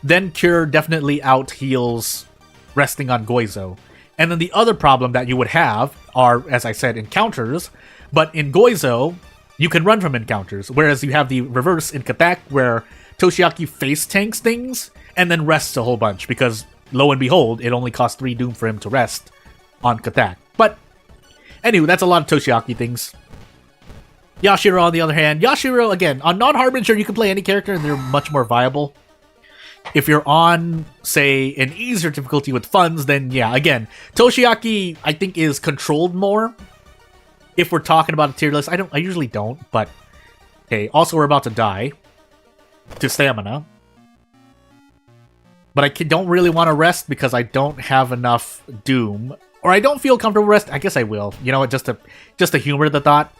then Cure definitely out-heals resting on Goizo. And then the other problem that you would have are, as I said, encounters. But in Goizo, you can run from encounters. Whereas you have the reverse in Katak, where Toshiaki face tanks things and then rests a whole bunch. Because, lo and behold, it only costs 3 Doom for him to rest on Katak. But, anyway, that's a lot of Toshiaki things. Yashiro, on the other hand. Yashiro, again, on non-Harbinger, you can play any character and they're much more viable. If you're on, say, an easier difficulty with funds, then yeah, again, Toshiaki, I think, is controlled more. If we're talking about a tier list, I usually don't, but okay. Also, we're about to die to stamina, but I don't really want to rest because I don't have enough Doom, or I don't feel comfortable rest. I guess I will. You know what? Just to humor the thought.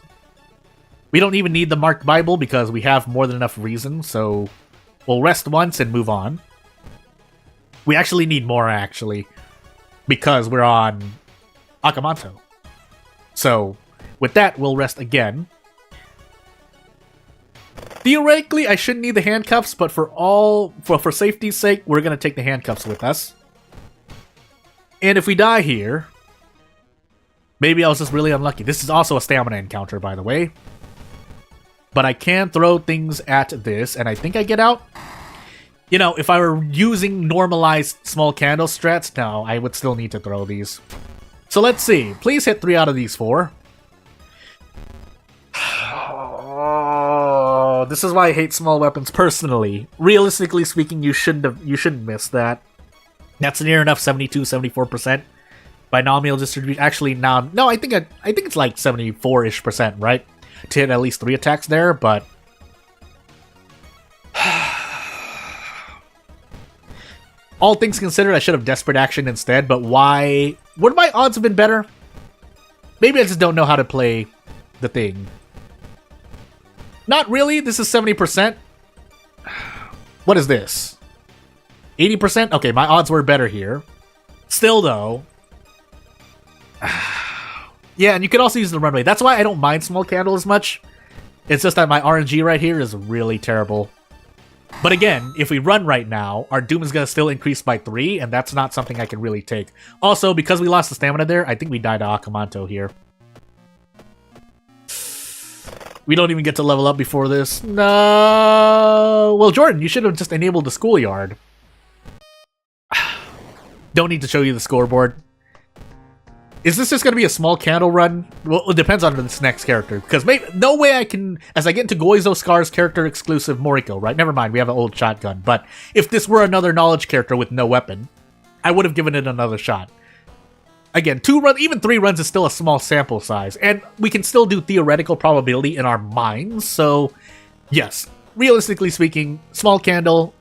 We don't even need the Marked Bible because we have more than enough reason, so we'll rest once and move on. We actually need more, actually, because we're on Akamanto. So, with that, we'll rest again. Theoretically, I shouldn't need the handcuffs, but for safety's sake, we're going to take the handcuffs with us. And if we die here, maybe I was just really unlucky. This is also a stamina encounter, by the way. But I can throw things at this, and I think I get out. You know, if I were using normalized small candle strats, no, I would still need to throw these. So let's see. Please hit 3 out of these 4. Oh, this is why I hate small weapons personally. Realistically speaking, you shouldn't miss that. That's near enough 72-74% binomial distribution. Actually, now, no, I think it's like 74-ish%, right? To hit at least 3 attacks there, but all things considered, I should have Desperate Action instead, but why? Would my odds have been better? Maybe I just don't know how to play the thing. Not really, this is 70%. What is this? 80%? Okay, my odds were better here. Still, though. Yeah, and you can also use the runway. That's why I don't mind Small Candle as much. It's just that my RNG right here is really terrible. But again, if we run right now, our Doom is going to still increase by 3, and that's not something I can really take. Also, because we lost the stamina there, I think we died to Akamanto here. We don't even get to level up before this. No! Well, Jordan, you should have just enabled the schoolyard. Don't need to show you the scoreboard. Is this just going to be a small candle run? Well, it depends on this next character. Because no way I can... As I get into Goizo Scar's character exclusive Moriko, right? Never mind, we have an old shotgun. But if this were another knowledge character with no weapon, I would have given it another shot. Again, 2 runs, even 3 runs is still a small sample size. And we can still do theoretical probability in our minds. So, yes. Realistically speaking, small candle...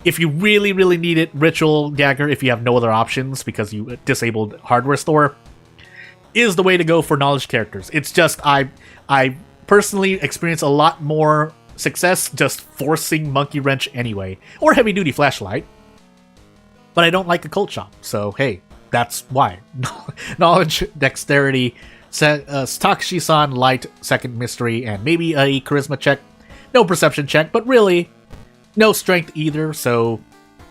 If you really, really need it, Ritual Dagger, if you have no other options because you disabled Hardware Store, is the way to go for knowledge characters. It's just, I personally experience a lot more success just forcing Monkey Wrench anyway. Or Heavy Duty Flashlight. But I don't like Occult Shop, so hey, that's why. Knowledge, Dexterity, Takashi-san, Light, Second Mystery, and maybe a Charisma check. No Perception check, but really... No strength either, so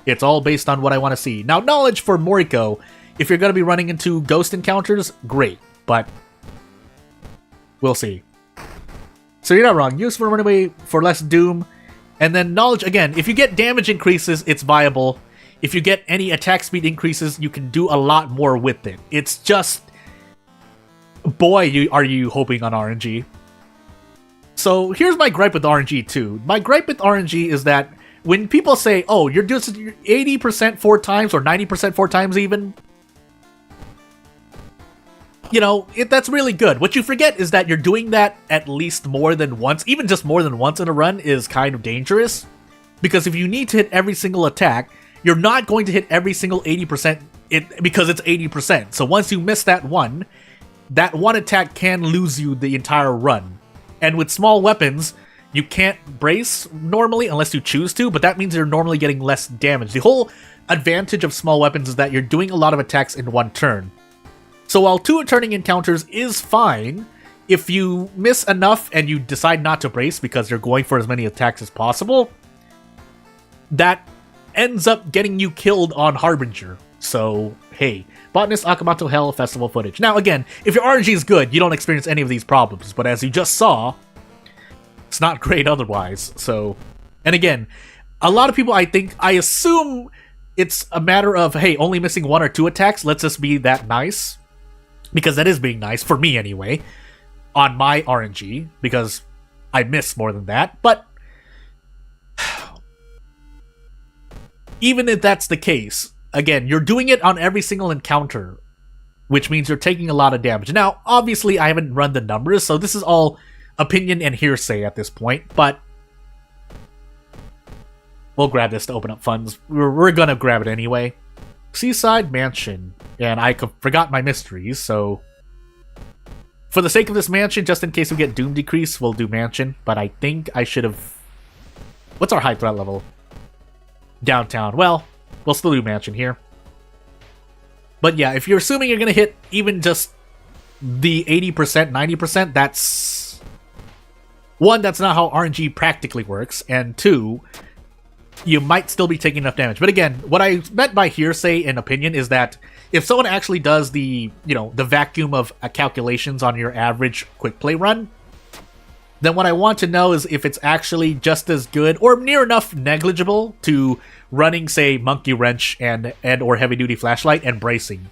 it's all based on what I want to see. Now, knowledge for Moriko, if you're going to be running into ghost encounters, great, but we'll see. So you're not wrong. Use for runaway for less Doom, and then knowledge, again, if you get damage increases, it's viable. if you get any attack speed increases, you can do a lot more with it. It's just, boy, are you hoping on RNG. So here's my gripe with RNG too. My gripe with RNG is that when people say, oh, you're just 80% 4 times or 90% 4 times even, you know, that's really good. What you forget is that you're doing that at least more than once. Even just more than once in a run is kind of dangerous. Because if you need to hit every single attack, you're not going to hit every single 80% because it's 80%. So once you miss that one attack can lose you the entire run. And with small weapons, you can't brace normally unless you choose to, but that means you're normally getting less damage. The whole advantage of small weapons is that you're doing a lot of attacks in one turn. So while 2 turning encounters is fine, if you miss enough and you decide not to brace because you're going for as many attacks as possible, that ends up getting you killed on Harbinger. So, hey, Botanist Akamoto Hell Festival footage. Now again, if your RNG is good, you don't experience any of these problems, but as you just saw, it's not great otherwise. So, and again, a lot of people I assume it's a matter of, hey, only missing 1 or 2 attacks, let's just be that nice. Because that is being nice, for me anyway, on my RNG, because I miss more than that. But even if that's the case, again, you're doing it on every single encounter, which means you're taking a lot of damage. Now, obviously, I haven't run the numbers, so this is all opinion and hearsay at this point, but we'll grab this to open up funds. We're gonna grab it anyway. Seaside Mansion, and I forgot my mysteries, so for the sake of this mansion, just in case we get Doom Decrease, we'll do Mansion, but I think I should have... What's our high threat level? Downtown. Well, we'll still do Mansion here. But yeah, if you're assuming you're gonna hit even just the 80%, 90%, that's... 1, that's not how RNG practically works, and 2, you might still be taking enough damage. But again, what I meant by hearsay and opinion is that if someone actually does the, you know, the vacuum of calculations on your average quick play run, then what I want to know is if it's actually just as good or near enough negligible to running, say, Monkey Wrench and or Heavy Duty Flashlight and bracing.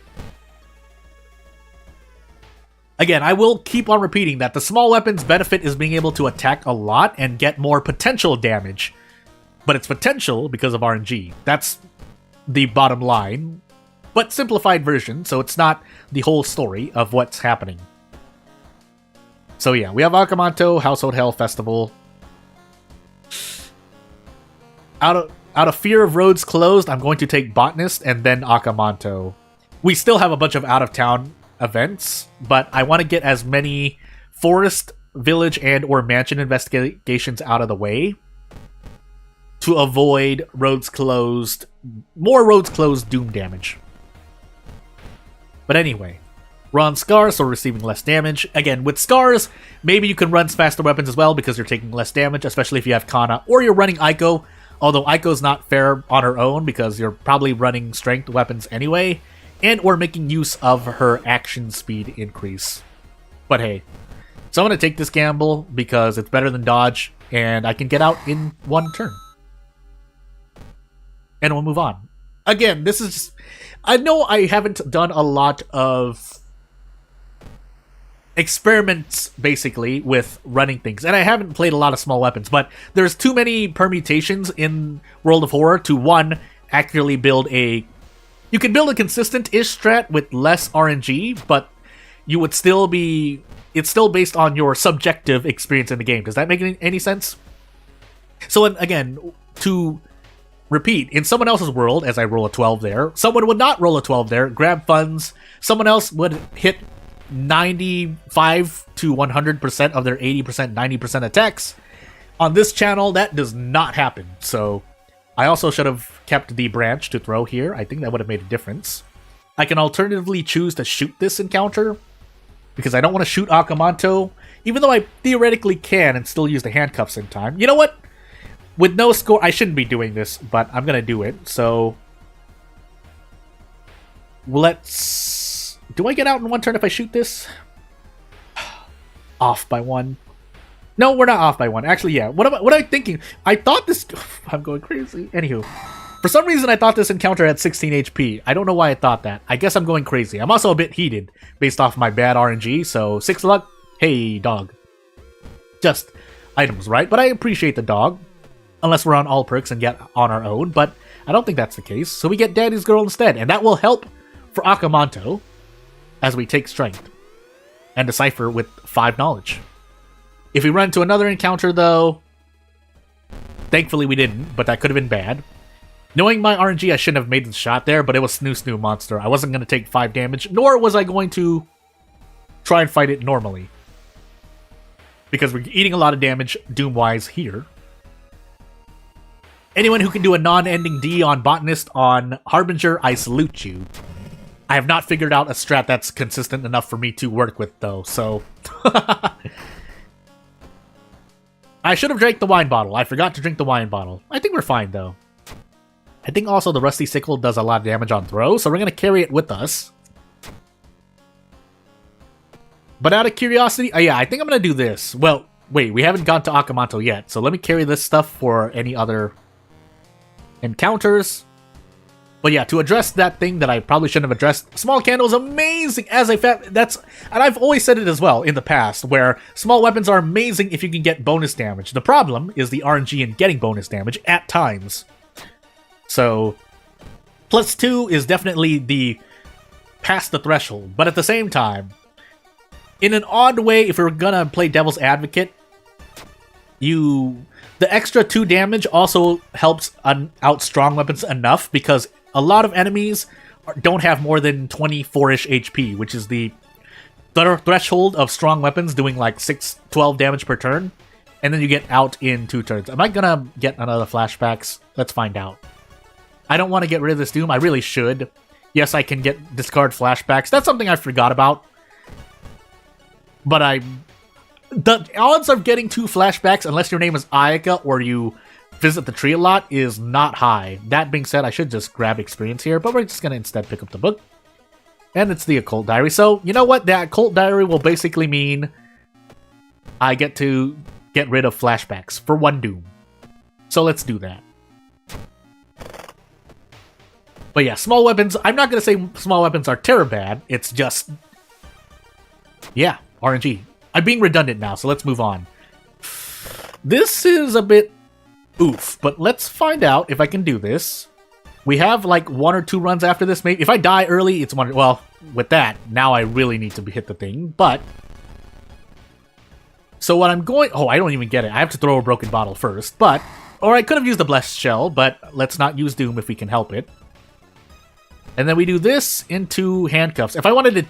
Again, I will keep on repeating that the small weapons benefit is being able to attack a lot and get more potential damage. But it's potential because of RNG. That's the bottom line. But simplified version, so it's not the whole story of what's happening. So yeah, we have Akamoto, Household Hell Festival. Out of fear of roads closed, I'm going to take Botanist and then Akamoto. We still have a bunch of out-of-town events, but I want to get as many forest, village, and or mansion investigations out of the way to avoid roads closed, more roads closed doom damage. But anyway, we're on Scars, so we're receiving less damage. Again, with Scars, maybe you can run faster weapons as well because you're taking less damage, especially if you have Kana, or you're running Aiko, although Aiko's not fair on her own because you're probably running strength weapons anyway, and or making use of her action speed increase. But hey, so I'm going to take this gamble because it's better than dodge, and I can get out in 1 turn. And we'll move on. Again, this is just, I know I haven't done a lot of experiments, basically, with running things. And I haven't played a lot of small weapons, but there's too many permutations in World of Horror to, 1, accurately build a... You can build a consistent-ish strat with less RNG, but you would still be... It's still based on your subjective experience in the game. Does that make any sense? So, again, to... repeat, in someone else's world, as I roll a 12 there, someone would not roll a 12 there, grab funds, someone else would hit 95 to 100% of their 80%, 90% attacks. On this channel, that does not happen, so I also should have kept the branch to throw here. I think that would have made a difference. I can alternatively choose to shoot this encounter, because I don't want to shoot Akamoto, even though I theoretically can and still use the handcuffs in time. You know what? With no score, I shouldn't be doing this, but I'm gonna do it, so... Let's... Do I get out in 1 turn if I shoot this? Off by 1. No, we're not off by 1. Actually, yeah. What am I thinking? I thought this... I'm going crazy. Anywho. For some reason, I thought this encounter had 16 HP. I don't know why I thought that. I guess I'm going crazy. I'm also a bit heated based off my bad RNG, so 6 luck. Hey, dog. Just items, right? But I appreciate the dog. Unless we're on all perks and get on our own, but I don't think that's the case. So we get Daddy's Girl instead, and that will help for Akamanto as we take Strength and Decipher with 5 Knowledge. If we run into another encounter, though, thankfully we didn't, but that could have been bad. Knowing my RNG, I shouldn't have made the shot there, but it was Snoo Monster. I wasn't going to take 5 damage, nor was I going to try and fight it normally. Because we're eating a lot of damage Doom-wise here. Anyone who can do a non-ending D on Botanist on Harbinger, I salute you. I have not figured out a strat that's consistent enough for me to work with, though, so... I should have drank the wine bottle. I forgot to drink the wine bottle. I think we're fine, though. I think also the Rusty Sickle does a lot of damage on throw, so we're going to carry it with us. But out of curiosity, yeah, I think I'm going to do this. Well, wait, we haven't gone to Akamanto yet, so let me carry this stuff for any other encounters. But yeah, to address that thing that I probably shouldn't have addressed, Small Candle is amazing as a and I've always said it as well in the past, where small weapons are amazing if you can get bonus damage. The problem is the RNG in getting bonus damage at times. So, +2 is definitely the past the threshold, but at the same time, in an odd way, if we're gonna play Devil's Advocate, the extra 2 damage also helps out strong weapons enough, because a lot of enemies don't have more than 24-ish HP, which is the threshold of strong weapons doing like 12 damage per turn, and then you get out in 2 turns. Am I gonna get another flashbacks? Let's find out. I don't want to get rid of this Doom. I really should. Yes, I can discard flashbacks. That's something I forgot about. But the odds of getting 2 flashbacks, unless your name is Ayaka or you visit the tree a lot, is not high. That being said, I should just grab experience here, but we're just going to instead pick up the book. And it's the Occult Diary. So, you know what? That Occult Diary will basically mean I get to get rid of flashbacks for 1 Doom. So let's do that. But yeah, small weapons, I'm not going to say small weapons are terror bad. It's just, yeah, RNG. I'm being redundant now, so let's move on. This is a bit oof, but let's find out if I can do this. We have like 1 or 2 runs after this, maybe. If I die early, it's 1. Well, with that, now I really need to hit the thing, but... So what I'm going... Oh, I don't even get it. I have to throw a broken bottle first, but... Or I could have used the Blessed Shell, but let's not use Doom if we can help it. And then we do this into Handcuffs. If I wanted to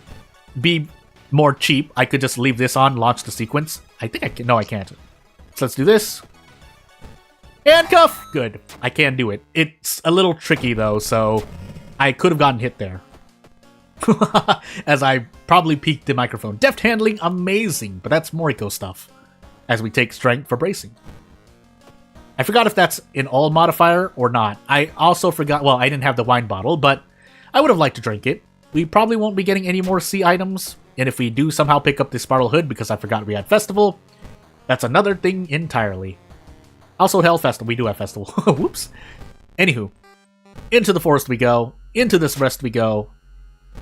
be more cheap, I could just leave this on, launch the sequence. I think I can. No, I can't. So let's do this. Handcuff! Good. I can do it. It's a little tricky, though, so I could have gotten hit there. As I probably peaked the microphone. Deft handling, amazing. But that's Moriko stuff. As we take strength for bracing. I forgot if that's an all modifier or not. I also forgot... Well, I didn't have the wine bottle, but... I would have liked to drink it. We probably won't be getting any more C items, and if we do somehow pick up this Sparkle Hood because I forgot we had Festival, that's another thing entirely. Also, Hell Festival. We do have Festival. Whoops. Anywho, into the forest we go. Into this rest we go.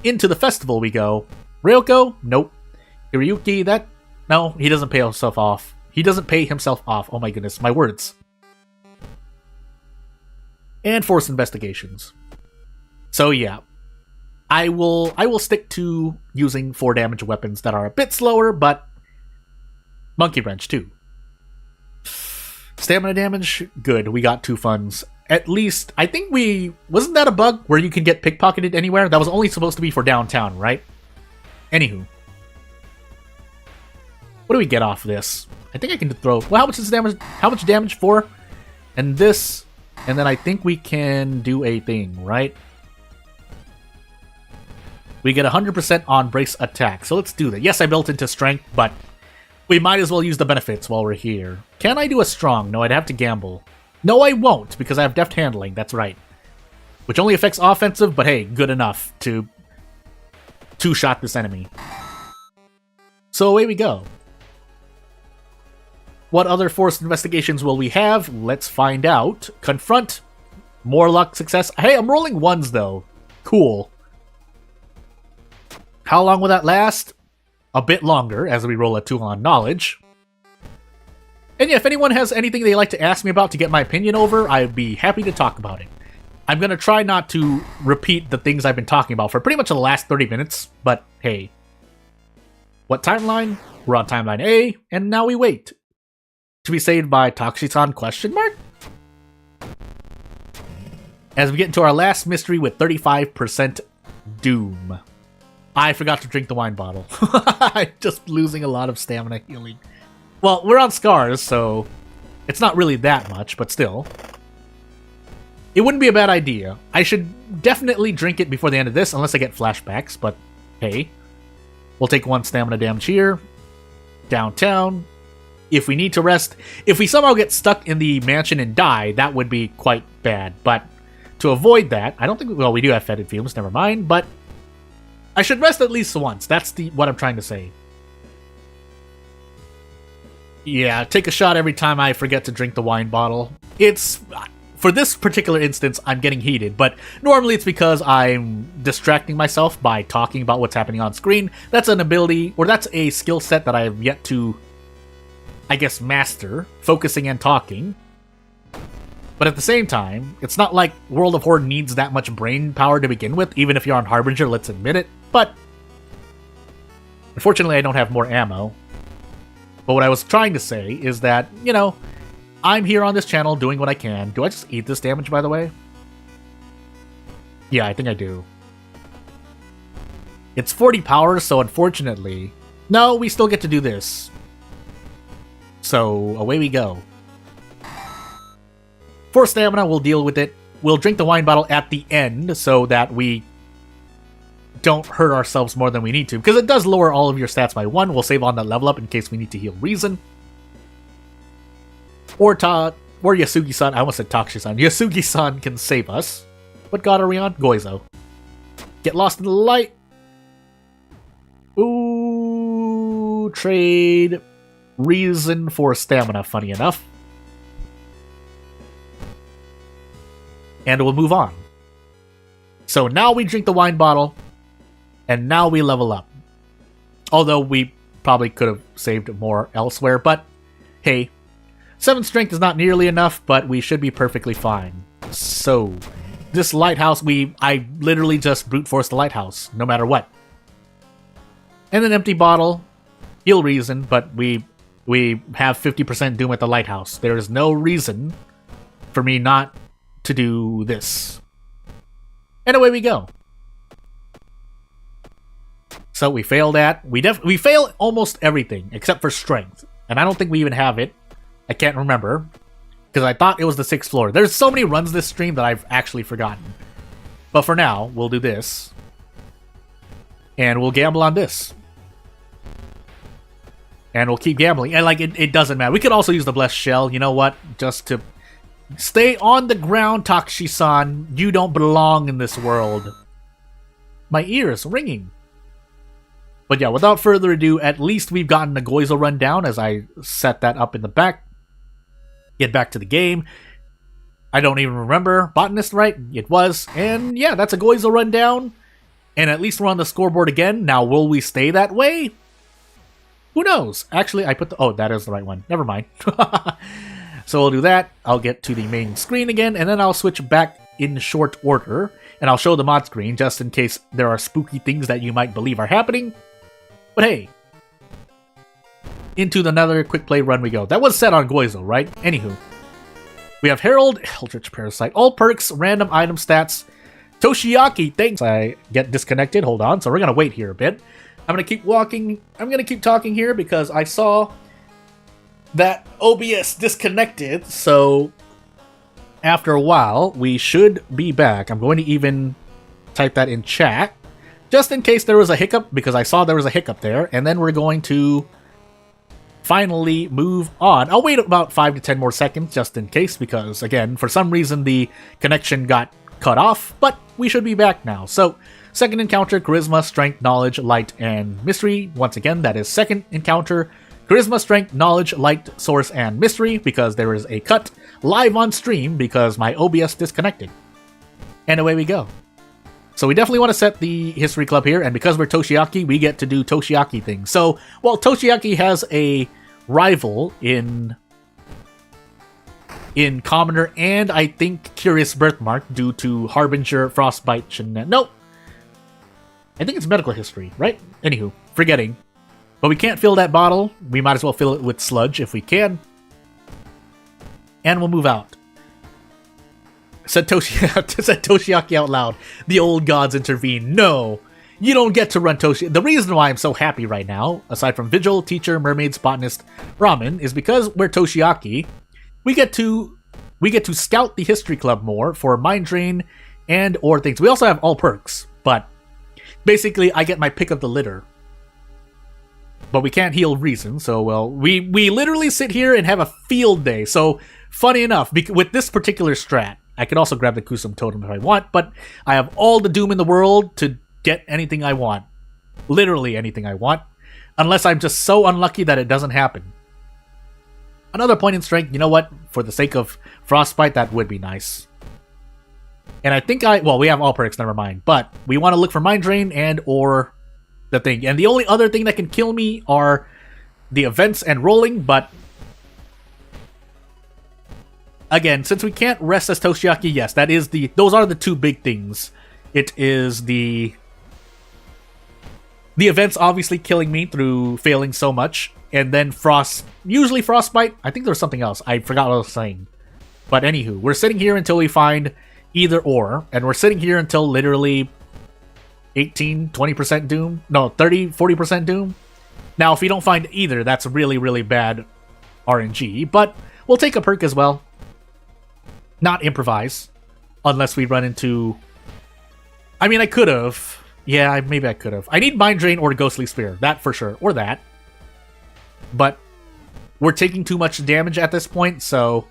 Into the festival we go. Ryoko? Nope. Hiryuki? That? No, he doesn't pay himself off. He doesn't pay himself off. Oh my goodness, my words. And Force Investigations. So yeah, I will stick to using 4 damage weapons that are a bit slower, but Monkey Wrench too. Stamina damage, good. We got 2 funds. At least, I think wasn't that a bug where you can get pickpocketed anywhere? That was only supposed to be for downtown, right? Anywho. What do we get off this? I think I can throw, well, how much is damage? How much damage for? And this, and then I think we can do a thing, right? We get 100% on brace attack, so let's do that. Yes, I built into strength, but we might as well use the benefits while we're here. Can I do a strong? No, I'd have to gamble. No, I won't, because I have deft handling, that's right. Which only affects offensive, but hey, good enough to 2-shot this enemy. So away we go. What other forced investigations will we have? Let's find out. Confront More luck, success. Hey, I'm rolling ones, though. Cool. How long will that last? A bit longer, as we roll a 2 on knowledge. And yeah, if anyone has anything they'd like to ask me about to get my opinion over, I'd be happy to talk about it. I'm going to try not to repeat the things I've been talking about for pretty much the last 30 minutes, but hey. What timeline? We're on timeline A, and now we wait. To be saved by Takushi-san question mark? As we get into our last mystery with 35% doom. I forgot to drink the wine bottle. I'm just losing a lot of stamina healing. Well, we're on scars, so it's not really that much, but still. It wouldn't be a bad idea. I should definitely drink it before the end of this, unless I get flashbacks, but hey. We'll take 1 stamina damage here. Downtown. If we need to rest, if we somehow get stuck in the mansion and die, that would be quite bad, but to avoid that, I don't think, well, we do have fetid fumes, never mind, but I should rest at least once. That's what I'm trying to say. Yeah, take a shot every time I forget to drink the wine bottle. It's, for this particular instance, I'm getting heated, but normally it's because I'm distracting myself by talking about what's happening on screen. That's an ability, or that's a skill set that I have yet to, I guess, master, focusing and talking. But at the same time, it's not like World of Horde needs that much brain power to begin with, even if you're on Harbinger, let's admit it. But unfortunately, I don't have more ammo. But what I was trying to say is that, you know, I'm here on this channel doing what I can. Do I just eat this damage, by the way? Yeah, I think I do. It's 40 power, so unfortunately... No, we still get to do this. So, away we go. 4 stamina, we'll deal with it. We'll drink the wine bottle at the end so that we don't hurt ourselves more than we need to. Because it does lower all of your stats by 1. We'll save on that level up in case we need to heal Reason. Or Yasugi-san. I almost said Takushi-san. Yasugi-san can save us. What god are we on? Goizo. Get lost in the light. Ooh, trade Reason for stamina, funny enough. And we'll move on. So now we drink the wine bottle, and now we level up. Although we probably could have saved more elsewhere, but hey, 7 strength is not nearly enough, but we should be perfectly fine. So, this lighthouse, I literally just brute force the lighthouse, no matter what. And an empty bottle, heal Reason, but we have 50% doom at the lighthouse. There is no reason for me not to do this. And away we go. So we failed at... We fail almost everything, except for strength. And I don't think we even have it. I can't remember. Because I thought it was the 6th floor. There's so many runs this stream that I've actually forgotten. But for now, we'll do this. And we'll gamble on this. And we'll keep gambling. And like, it doesn't matter. We could also use the Blessed Shell. You know what? Just to... Stay on the ground, Takushi-san. You don't belong in this world. My ears ringing. But yeah, without further ado, at least we've gotten a Goizo run down as I set that up in the back. Get back to the game. I don't even remember. Botanist, right? It was. And yeah, that's a Goizo run down. And at least we're on the scoreboard again. Now, will we stay that way? Who knows? Actually, I put the... Oh, that is the right one. Never mind. So we'll do that. I'll get to the main screen again, and then I'll switch back in short order. And I'll show the mod screen, just in case there are spooky things that you might believe are happening. But hey. Into another quick play run we go. That was set on Goizo, right? Anywho. We have Herald, Eldritch Parasite, all perks, random item stats. Toshiaki, thanks. I get disconnected. Hold on. So we're going to wait here a bit. I'm going to keep walking. I'm going to keep talking here because I saw that OBS disconnected. So after a while, we should be back. I'm going to even type that in chat just in case there was a hiccup, because I saw there was a hiccup there. And then we're going to finally move on. I'll wait about 5 to 10 more seconds just in case, because again, for some reason the connection got cut off, but we should be back now. So second encounter, Charisma, Strength, Knowledge, Light, and Mystery. Once again, that is second encounter, Charisma, Strength, Knowledge, Light, Source, and Mystery, because there is a cut live on stream because my OBS disconnected. And away we go. So we definitely want to set the history club here, and because we're Toshiaki, we get to do Toshiaki things. So, while Toshiaki has a rival in Commoner and I think Curious Birthmark due to Harbinger, Frostbite, no. I think it's medical history, right? Anywho, forgetting. But we can't fill that bottle. We might as well fill it with sludge if we can. And we'll move out. Said Toshiaki out loud. The old gods intervene. No, you don't get to run Toshiaki. The reason why I'm so happy right now, aside from Vigil, Teacher, Mermaids, Botanist, Ramen, is because we're Toshiaki. We get to scout the history club more for mind drain and or things. We also have all perks, but basically I get my pick of the litter. But we can't heal Reason, so well, we literally sit here and have a field day. So funny enough, with this particular strat, I could also grab the Kusum Totem if I want, but I have all the doom in the world to get anything I want. Literally anything I want. Unless I'm just so unlucky that it doesn't happen. Another point in strength, you know what? For the sake of Frostbite, that would be nice. And I think well, we have all perks, never mind. But we want to look for Mind Drain and or the thing. And the only other thing that can kill me are the events and rolling, but again, since we can't rest as Toshiaki, yes, those are the two big things. It is the events obviously killing me through failing so much, and then usually Frostbite. I think there was something else. I forgot what I was saying. But anywho, we're sitting here until we find either or, and we're sitting here until literally 18, 20% doom. No, 30, 40% doom. Now, if we don't find either, that's really, really bad RNG, but we'll take a perk as well. Not improvise, unless we run into... I mean, I could have. Yeah, maybe I could have. I need Mind Drain or Ghostly Spear, that for sure, or that. But we're taking too much damage at this point, so...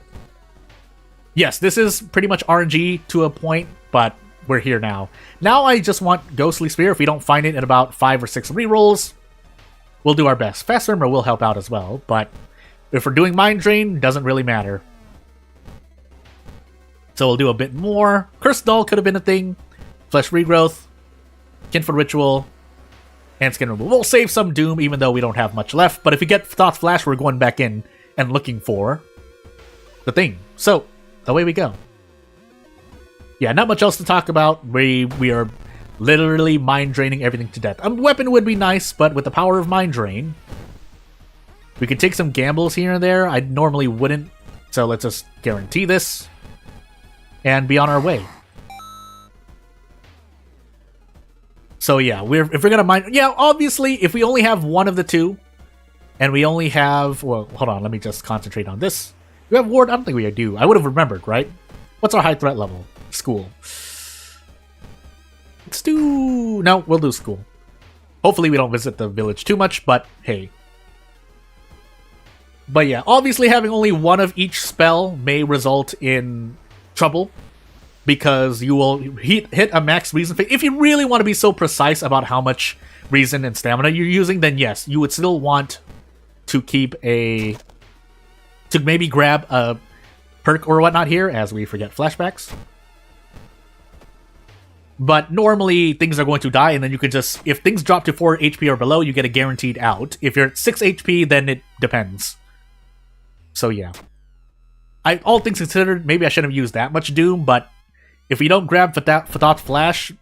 Yes, this is pretty much RNG to a point, but we're here now. Now I just want Ghostly Spear. If we don't find it in about 5 or 6 rerolls, we'll do our best. Fast Swimmer will help out as well, but if we're doing Mind Drain, doesn't really matter. So we'll do a bit more. Cursed Doll could have been a thing. Flesh Regrowth, Kinford Ritual, and Skin Removal. We'll save some Doom even though we don't have much left, but if we get Thought Flash, we're going back in and looking for the thing. So, away we go. Yeah, not much else to talk about. We are literally mind draining everything to death. A weapon would be nice, but with the power of Mind Drain, we could take some gambles here and there. I normally wouldn't, so let's just guarantee this and be on our way. So yeah, if we're gonna mind, yeah, obviously, if we only have one of the two, and we only have, well, hold on, let me just concentrate on this. We have Ward? I don't think we do. I would have remembered, right? What's our high threat level? School. Let's do... No, we'll do school. Hopefully we don't visit the village too much, but hey. But yeah, obviously having only one of each spell may result in trouble, because you will hit a max reason. If you really want to be so precise about how much reason and stamina you're using, then yes, you would still want to keep to maybe grab a perk or whatnot here, as we forget flashbacks. But normally things are going to die, and then you could just, if things drop to 4 HP or below, you get a guaranteed out. If you're at 6 HP, then it depends. So yeah. All things considered, maybe I shouldn't have used that much Doom, but if we don't grab Thought Flash,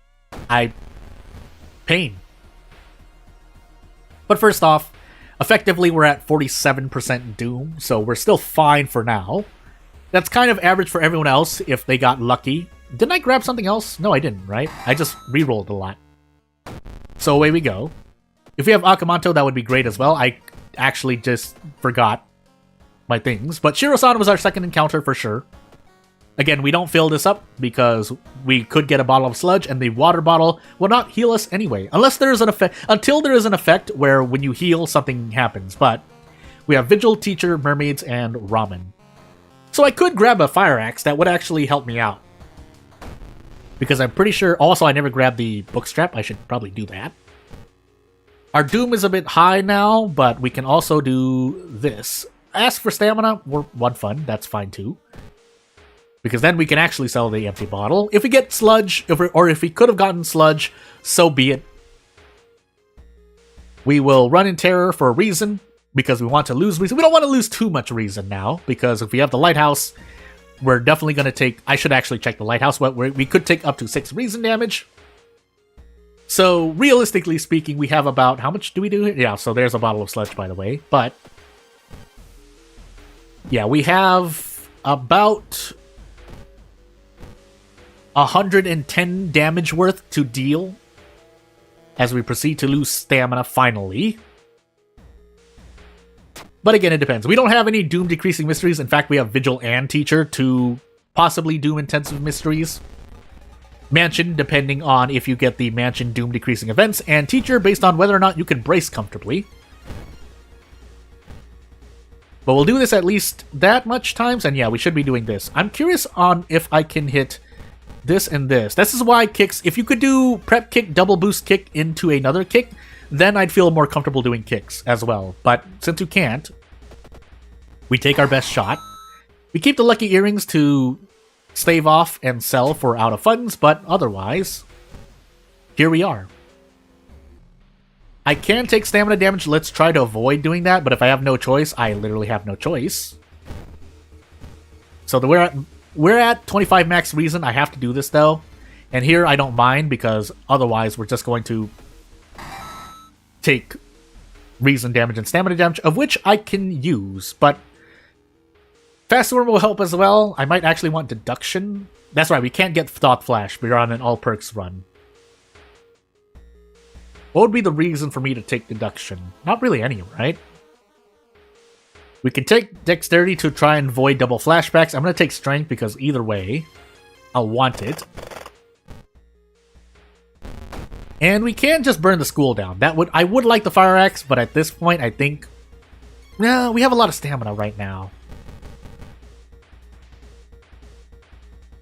pain. But first off, effectively we're at 47% Doom, so we're still fine for now. That's kind of average for everyone else if they got lucky. Didn't I grab something else? No, I didn't, right? I just re-rolled a lot. So away we go. If we have Akamanto, that would be great as well. I actually just forgot my things. But Shiro-san was our second encounter for sure. Again, we don't fill this up because we could get a bottle of sludge, and the water bottle will not heal us anyway. Unless there is an effect, until there is an effect where when you heal, something happens. But we have Vigil, Teacher, Mermaids, and Ramen. So I could grab a Fire Axe. That would actually help me out. Because I'm pretty sure... Also, I never grabbed the Bookstrap. I should probably do that. Our Doom is a bit high now, but we can also do this. Ask for Stamina. We're 1 fun. That's fine too. Because then we can actually sell the empty bottle. If we get sludge, if we could have gotten sludge, so be it. We will run in terror for a reason, because we want to lose reason. We don't want to lose too much reason now, because if we have the lighthouse, we're definitely going to take... I should actually check the lighthouse. We could take up to 6 reason damage. So, realistically speaking, we have about... How much do we do here? Yeah, so there's a bottle of sludge, by the way. But, yeah, we have about 110 damage worth to deal as we proceed to lose stamina finally. But again, it depends. We don't have any Doom decreasing mysteries. In fact, we have Vigil and Teacher to possibly Doom intensive mysteries. Mansion, depending on if you get the Mansion Doom decreasing events, and Teacher based on whether or not you can brace comfortably. But we'll do this at least that much times, and yeah, we should be doing this. I'm curious on if I can hit this and this. This is why kicks, if you could do prep kick, double boost kick into another kick, then I'd feel more comfortable doing kicks as well. But since you can't, we take our best shot. We keep the lucky earrings to stave off and sell for out of funds, but otherwise, here we are. I can take stamina damage. Let's try to avoid doing that, but if I have no choice, I literally have no choice. So we're at 25 max reason. I have to do this though. And here I don't mind, because otherwise we're just going to take reason damage and stamina damage, of which I can use, but Fast Swim will help as well. I might actually want Deduction. That's right, we can't get Thought Flash. We're on an all perks run. What would be the reason for me to take Deduction? Not really any, right? We can take Dexterity to try and avoid double flashbacks. I'm going to take Strength because either way, I'll want it. And we can just burn the school down. I would like the Fire Axe, but at this point, I think... No, we have a lot of stamina right now.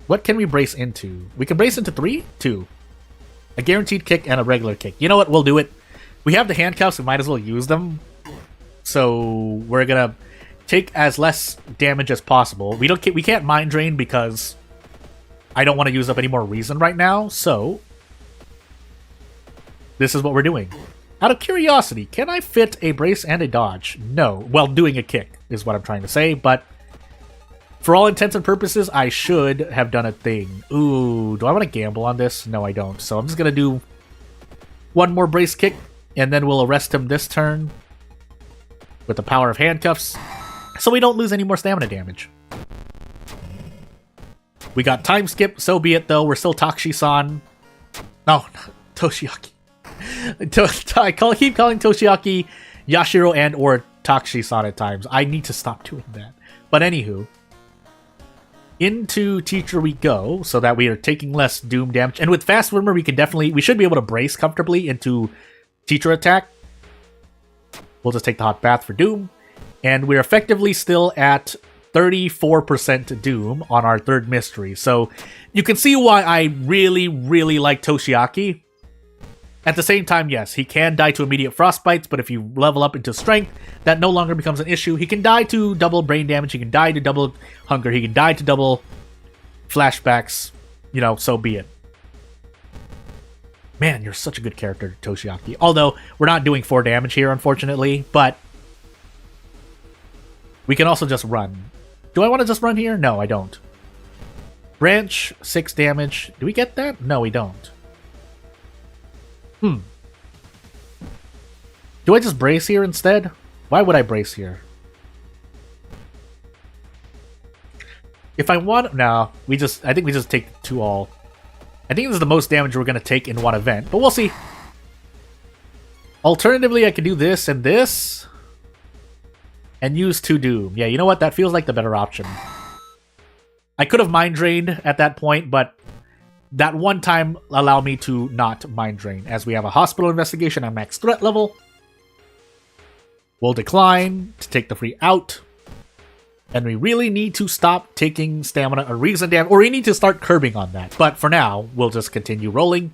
What can we brace into? We can brace into 3? 2. A guaranteed kick and a regular kick. You know what? We'll do it. We have the handcuffs. We might as well use them. So we're gonna take as less damage as possible. We can't mind drain because I don't want to use up any more reason right now. So this is what we're doing. Out of curiosity, can I fit a brace and a dodge? No. Well, doing a kick is what I'm trying to say, but for all intents and purposes, I should have done a thing. Ooh, do I want to gamble on this? No, I don't. So I'm just going to do one more brace kick, and then we'll arrest him this turn with the power of handcuffs, so we don't lose any more stamina damage. We got time skip, so be it though. We're still Takushi-san. No, Toshiaki. I keep calling Toshiaki Yashiro and or Takushi-san at times. I need to stop doing that. But anywho, into Teacher we go, so that we are taking less Doom damage. And with Fast Swimmer, we should be able to brace comfortably into Teacher attack. We'll just take the Hot Bath for Doom. And we're effectively still at 34% Doom on our third mystery. So you can see why I really, really like Toshiaki. At the same time, yes, he can die to immediate frostbites, but if you level up into strength, that no longer becomes an issue. He can die to double brain damage, he can die to double hunger, he can die to double flashbacks, you know, so be it. Man, you're such a good character, Toshiaki. Although, we're not doing 4 damage here, unfortunately, but we can also just run. Do I want to just run here? No, I don't. Branch, 6 damage. Do we get that? No, we don't. Do I just brace here instead? Why would I brace here? If I want... No, I think we just take 2 all. I think this is the most damage we're going to take in one event, but we'll see. Alternatively, I could do this and this. And use 2 Doom. Yeah, you know what? That feels like the better option. I could have Mind Drained at that point, but that one time allow me to not Mind Drain, as we have a hospital investigation at max threat level. We'll decline to take the free out. And we really need to stop taking stamina or reason damage, or we need to start curbing on that. But for now, we'll just continue rolling.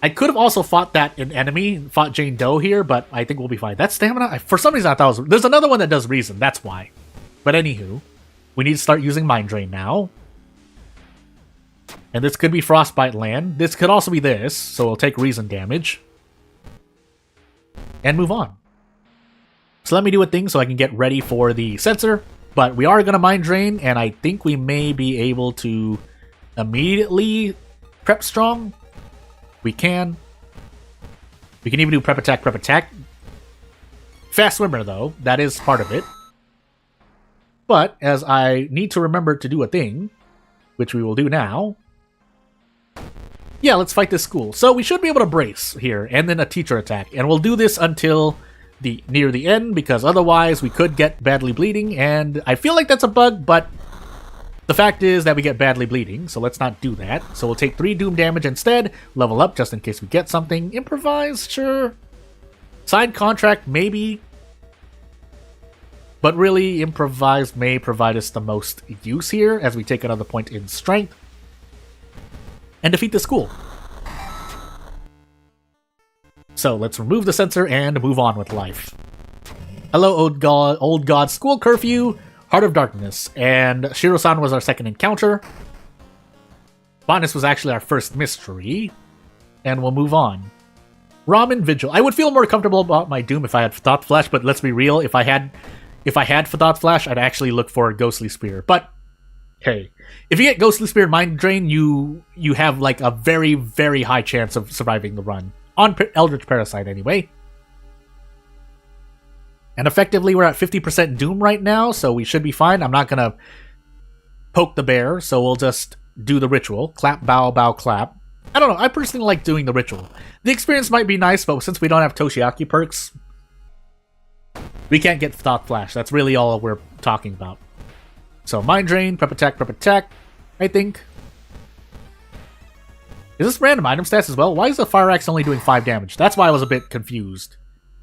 I could have also fought that in enemy, fought Jane Doe here, but I think we'll be fine. That's stamina? For some reason I thought it was... There's another one that does reason, that's why. But anywho, We need to start using Mind Drain now. And this could be Frostbite Land. This could also be this, so we'll take reason damage. And move on. So let me do a thing so I can get ready for the sensor. But we are going to Mind Drain, and I think we may be able to immediately prep strong. We can. We can even do prep attack, prep attack. Fast swimmer, though. That is part of it. But, as I need to remember to do a thing, which we will do now. Yeah, let's fight this school. So we should be able to brace here, and then a teacher attack. And we'll do this until near the end, because otherwise we could get badly bleeding, and I feel like that's a bug, but the fact is that we get badly bleeding, so let's not do that. So we'll take 3 doom damage instead, level up just in case we get something. Improvise, sure. Side contract, maybe. But really, improvise may provide us the most use here, as we take another point in strength. And defeat the school. So let's remove the sensor and move on with life. Hello, old god, school curfew, Heart of Darkness, and Shiro-san was our second encounter. Bonus was actually our first mystery, and we'll move on. Ramen Vigil. I would feel more comfortable about my Doom if I had Thought Flash, but let's be real, if I had Thought Flash, I'd actually look for a Ghostly Spear. But hey, if you get Ghostly Spear and Mind Drain, you have like a very, very high chance of surviving the run. On Eldritch Parasite, anyway. And effectively, we're at 50% Doom right now, so we should be fine. I'm not going to poke the bear, so we'll just do the ritual. Clap, bow, bow, clap. I don't know, I personally like doing the ritual. The experience might be nice, but since we don't have Toshiaki perks, we can't get Thought Flash. That's really all we're talking about. So, Mind Drain, prep attack, I think. Is this random item stats as well? Why is the Fire Axe only doing 5 damage? That's why I was a bit confused.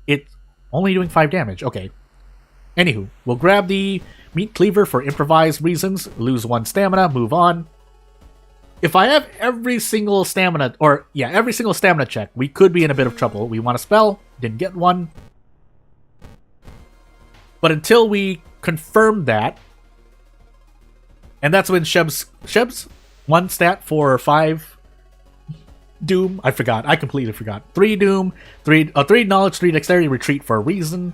It's only doing 5 damage. Okay. Anywho, we'll grab the Meat Cleaver for improvised reasons. Lose 1 stamina. Move on. If I have every single stamina check, we could be in a bit of trouble. We want a spell. Didn't get one. But until we confirm that, and that's when Sheb's 1 stat for 5 Doom. I forgot. I completely forgot. 3 Doom, 3 Knowledge, 3 Dexterity, retreat for a reason.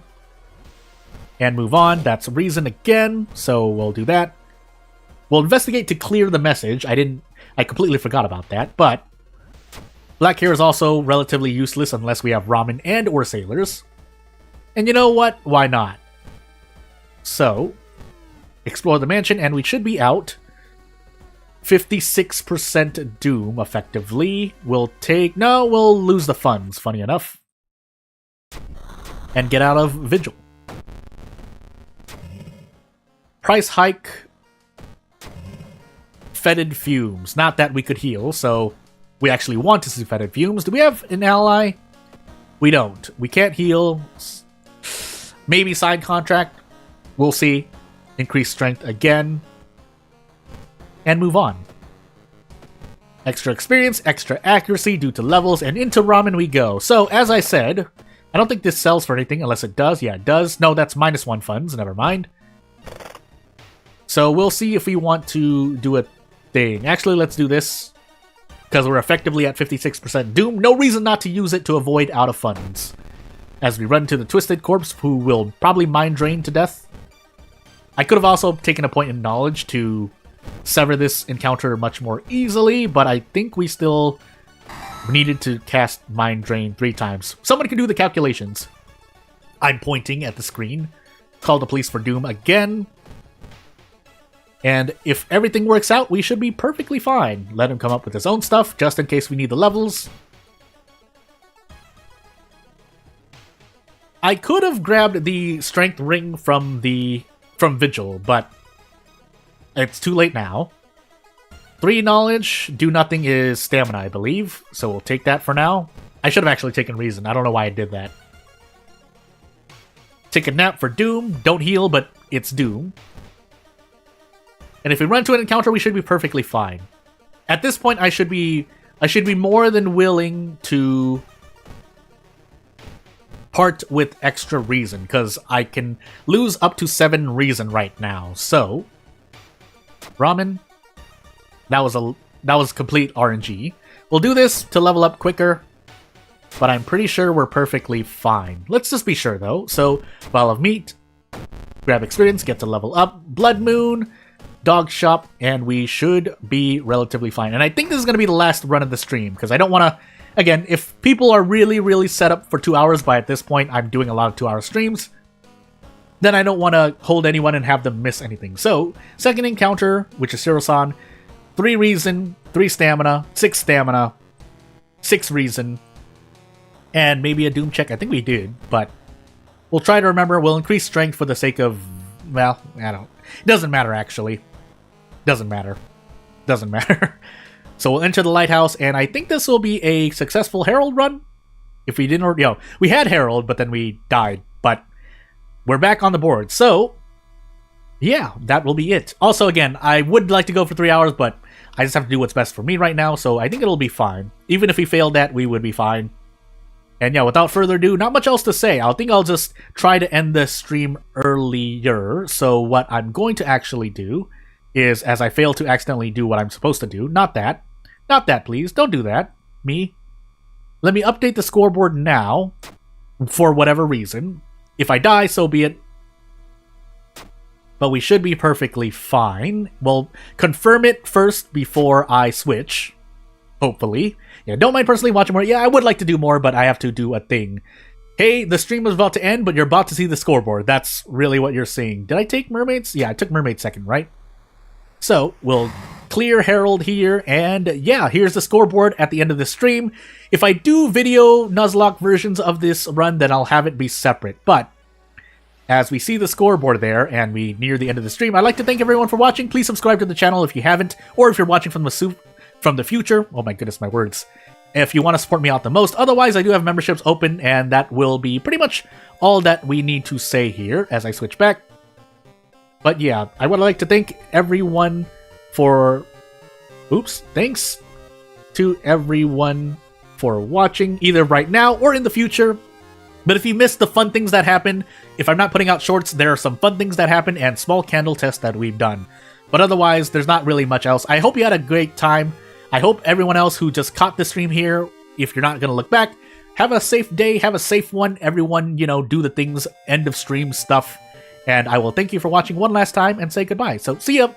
And move on. That's a reason again, so we'll do that. We'll investigate to clear the message. I completely forgot about that, but black hair is also relatively useless unless we have ramen and or sailors. And you know what? Why not? So, explore the mansion, and we should be out. 56% Doom, effectively. We'll lose the funds, funny enough. And get out of Vigil. Price hike. Fetid Fumes. Not that we could heal, so we actually want to see Fetid Fumes. Do we have an ally? We don't. We can't heal. Maybe side contract. We'll see. Increase strength again. And move on. Extra experience, extra accuracy due to levels, and into ramen we go. So, as I said, I don't think this sells for anything unless it does. Yeah, it does. No, that's -1 funds. Never mind. So, we'll see if we want to do a thing. Actually, let's do this. Because we're effectively at 56% Doom. No reason not to use it to avoid out of funds. As we run to the Twisted Corpse, who will probably Mind Drain to death. I could have also taken a point in Knowledge to sever this encounter much more easily, but I think we still needed to cast Mind Drain 3 times. Someone can do the calculations. I'm pointing at the screen. Call the police for Doom again. And if everything works out, we should be perfectly fine. Let him come up with his own stuff, just in case we need the levels. I could have grabbed the Strength Ring from Vigil, but it's too late now. 3 Knowledge, do nothing is Stamina, I believe, so we'll take that for now. I should have actually taken Reason. I don't know why I did that. Take a nap for Doom. Don't heal, but it's Doom. And if we run to an encounter, we should be perfectly fine. At this point, I should be more than willing to part with extra Reason, because I can lose up to 7 Reason right now. So, Ramen. That was complete RNG. We'll do this to level up quicker, but I'm pretty sure we're perfectly fine. Let's just be sure though. So, Vial of Meat, grab experience, get to level up, Blood Moon, Dog Shop, and we should be relatively fine. And I think this is going to be the last run of the stream, because I don't want to, again, if people are really set up for 2 hours, by at this point I'm doing a lot of 2-hour streams, then I don't want to hold anyone and have them miss anything. So, second encounter, which is Shiro-san, 3 reason, 3 stamina, 6 stamina, 6 reason, and maybe a doom check. I think we did, but we'll try to remember. We'll increase strength for the sake of, well, I don't, it doesn't matter actually. Doesn't matter. Doesn't matter. So we'll enter the lighthouse, and I think this will be a successful Herald run. If we didn't already, you know, we had Herald, but then we died, but we're back on the board. So, yeah, that will be it. Also, again, I would like to go for 3 hours, but I just have to do what's best for me right now, so I think it'll be fine. Even if we failed that, we would be fine. And yeah, without further ado, not much else to say. I think I'll just try to end the stream earlier. So what I'm going to actually do is, as I fail to accidentally do what I'm supposed to do, not that, please, don't do that, me. Let me update the scoreboard now, for whatever reason. If I die, so be it. But we should be perfectly fine. We'll confirm it first before I switch. Hopefully. Yeah, don't mind personally watching more. Yeah, I would like to do more, but I have to do a thing. Hey, the stream was about to end, but you're about to see the scoreboard. That's really what you're seeing. Did I take mermaids? Yeah, I took mermaids second, right? So, we'll clear Herald here, and yeah, here's the scoreboard at the end of the stream. If I do video Nuzlocke versions of this run, then I'll have it be separate. But as we see the scoreboard there, and we near the end of the stream, I'd like to thank everyone for watching. Please subscribe to the channel if you haven't, or if you're watching from the future. Oh my goodness, my words. If you want to support me out the most. Otherwise, I do have memberships open, and that will be pretty much all that we need to say here as I switch back. But yeah, I would like to thank everyone for... Oops, thanks to everyone for watching, either right now or in the future. But if you missed the fun things that happen, if I'm not putting out shorts, there are some fun things that happen and small candle tests that we've done. But otherwise, there's not really much else. I hope you had a great time. I hope everyone else who just caught the stream here, if you're not going to look back, have a safe day, have a safe one. Everyone, you know, do the things, end of stream stuff. And I will thank you for watching one last time and say goodbye. So, see ya!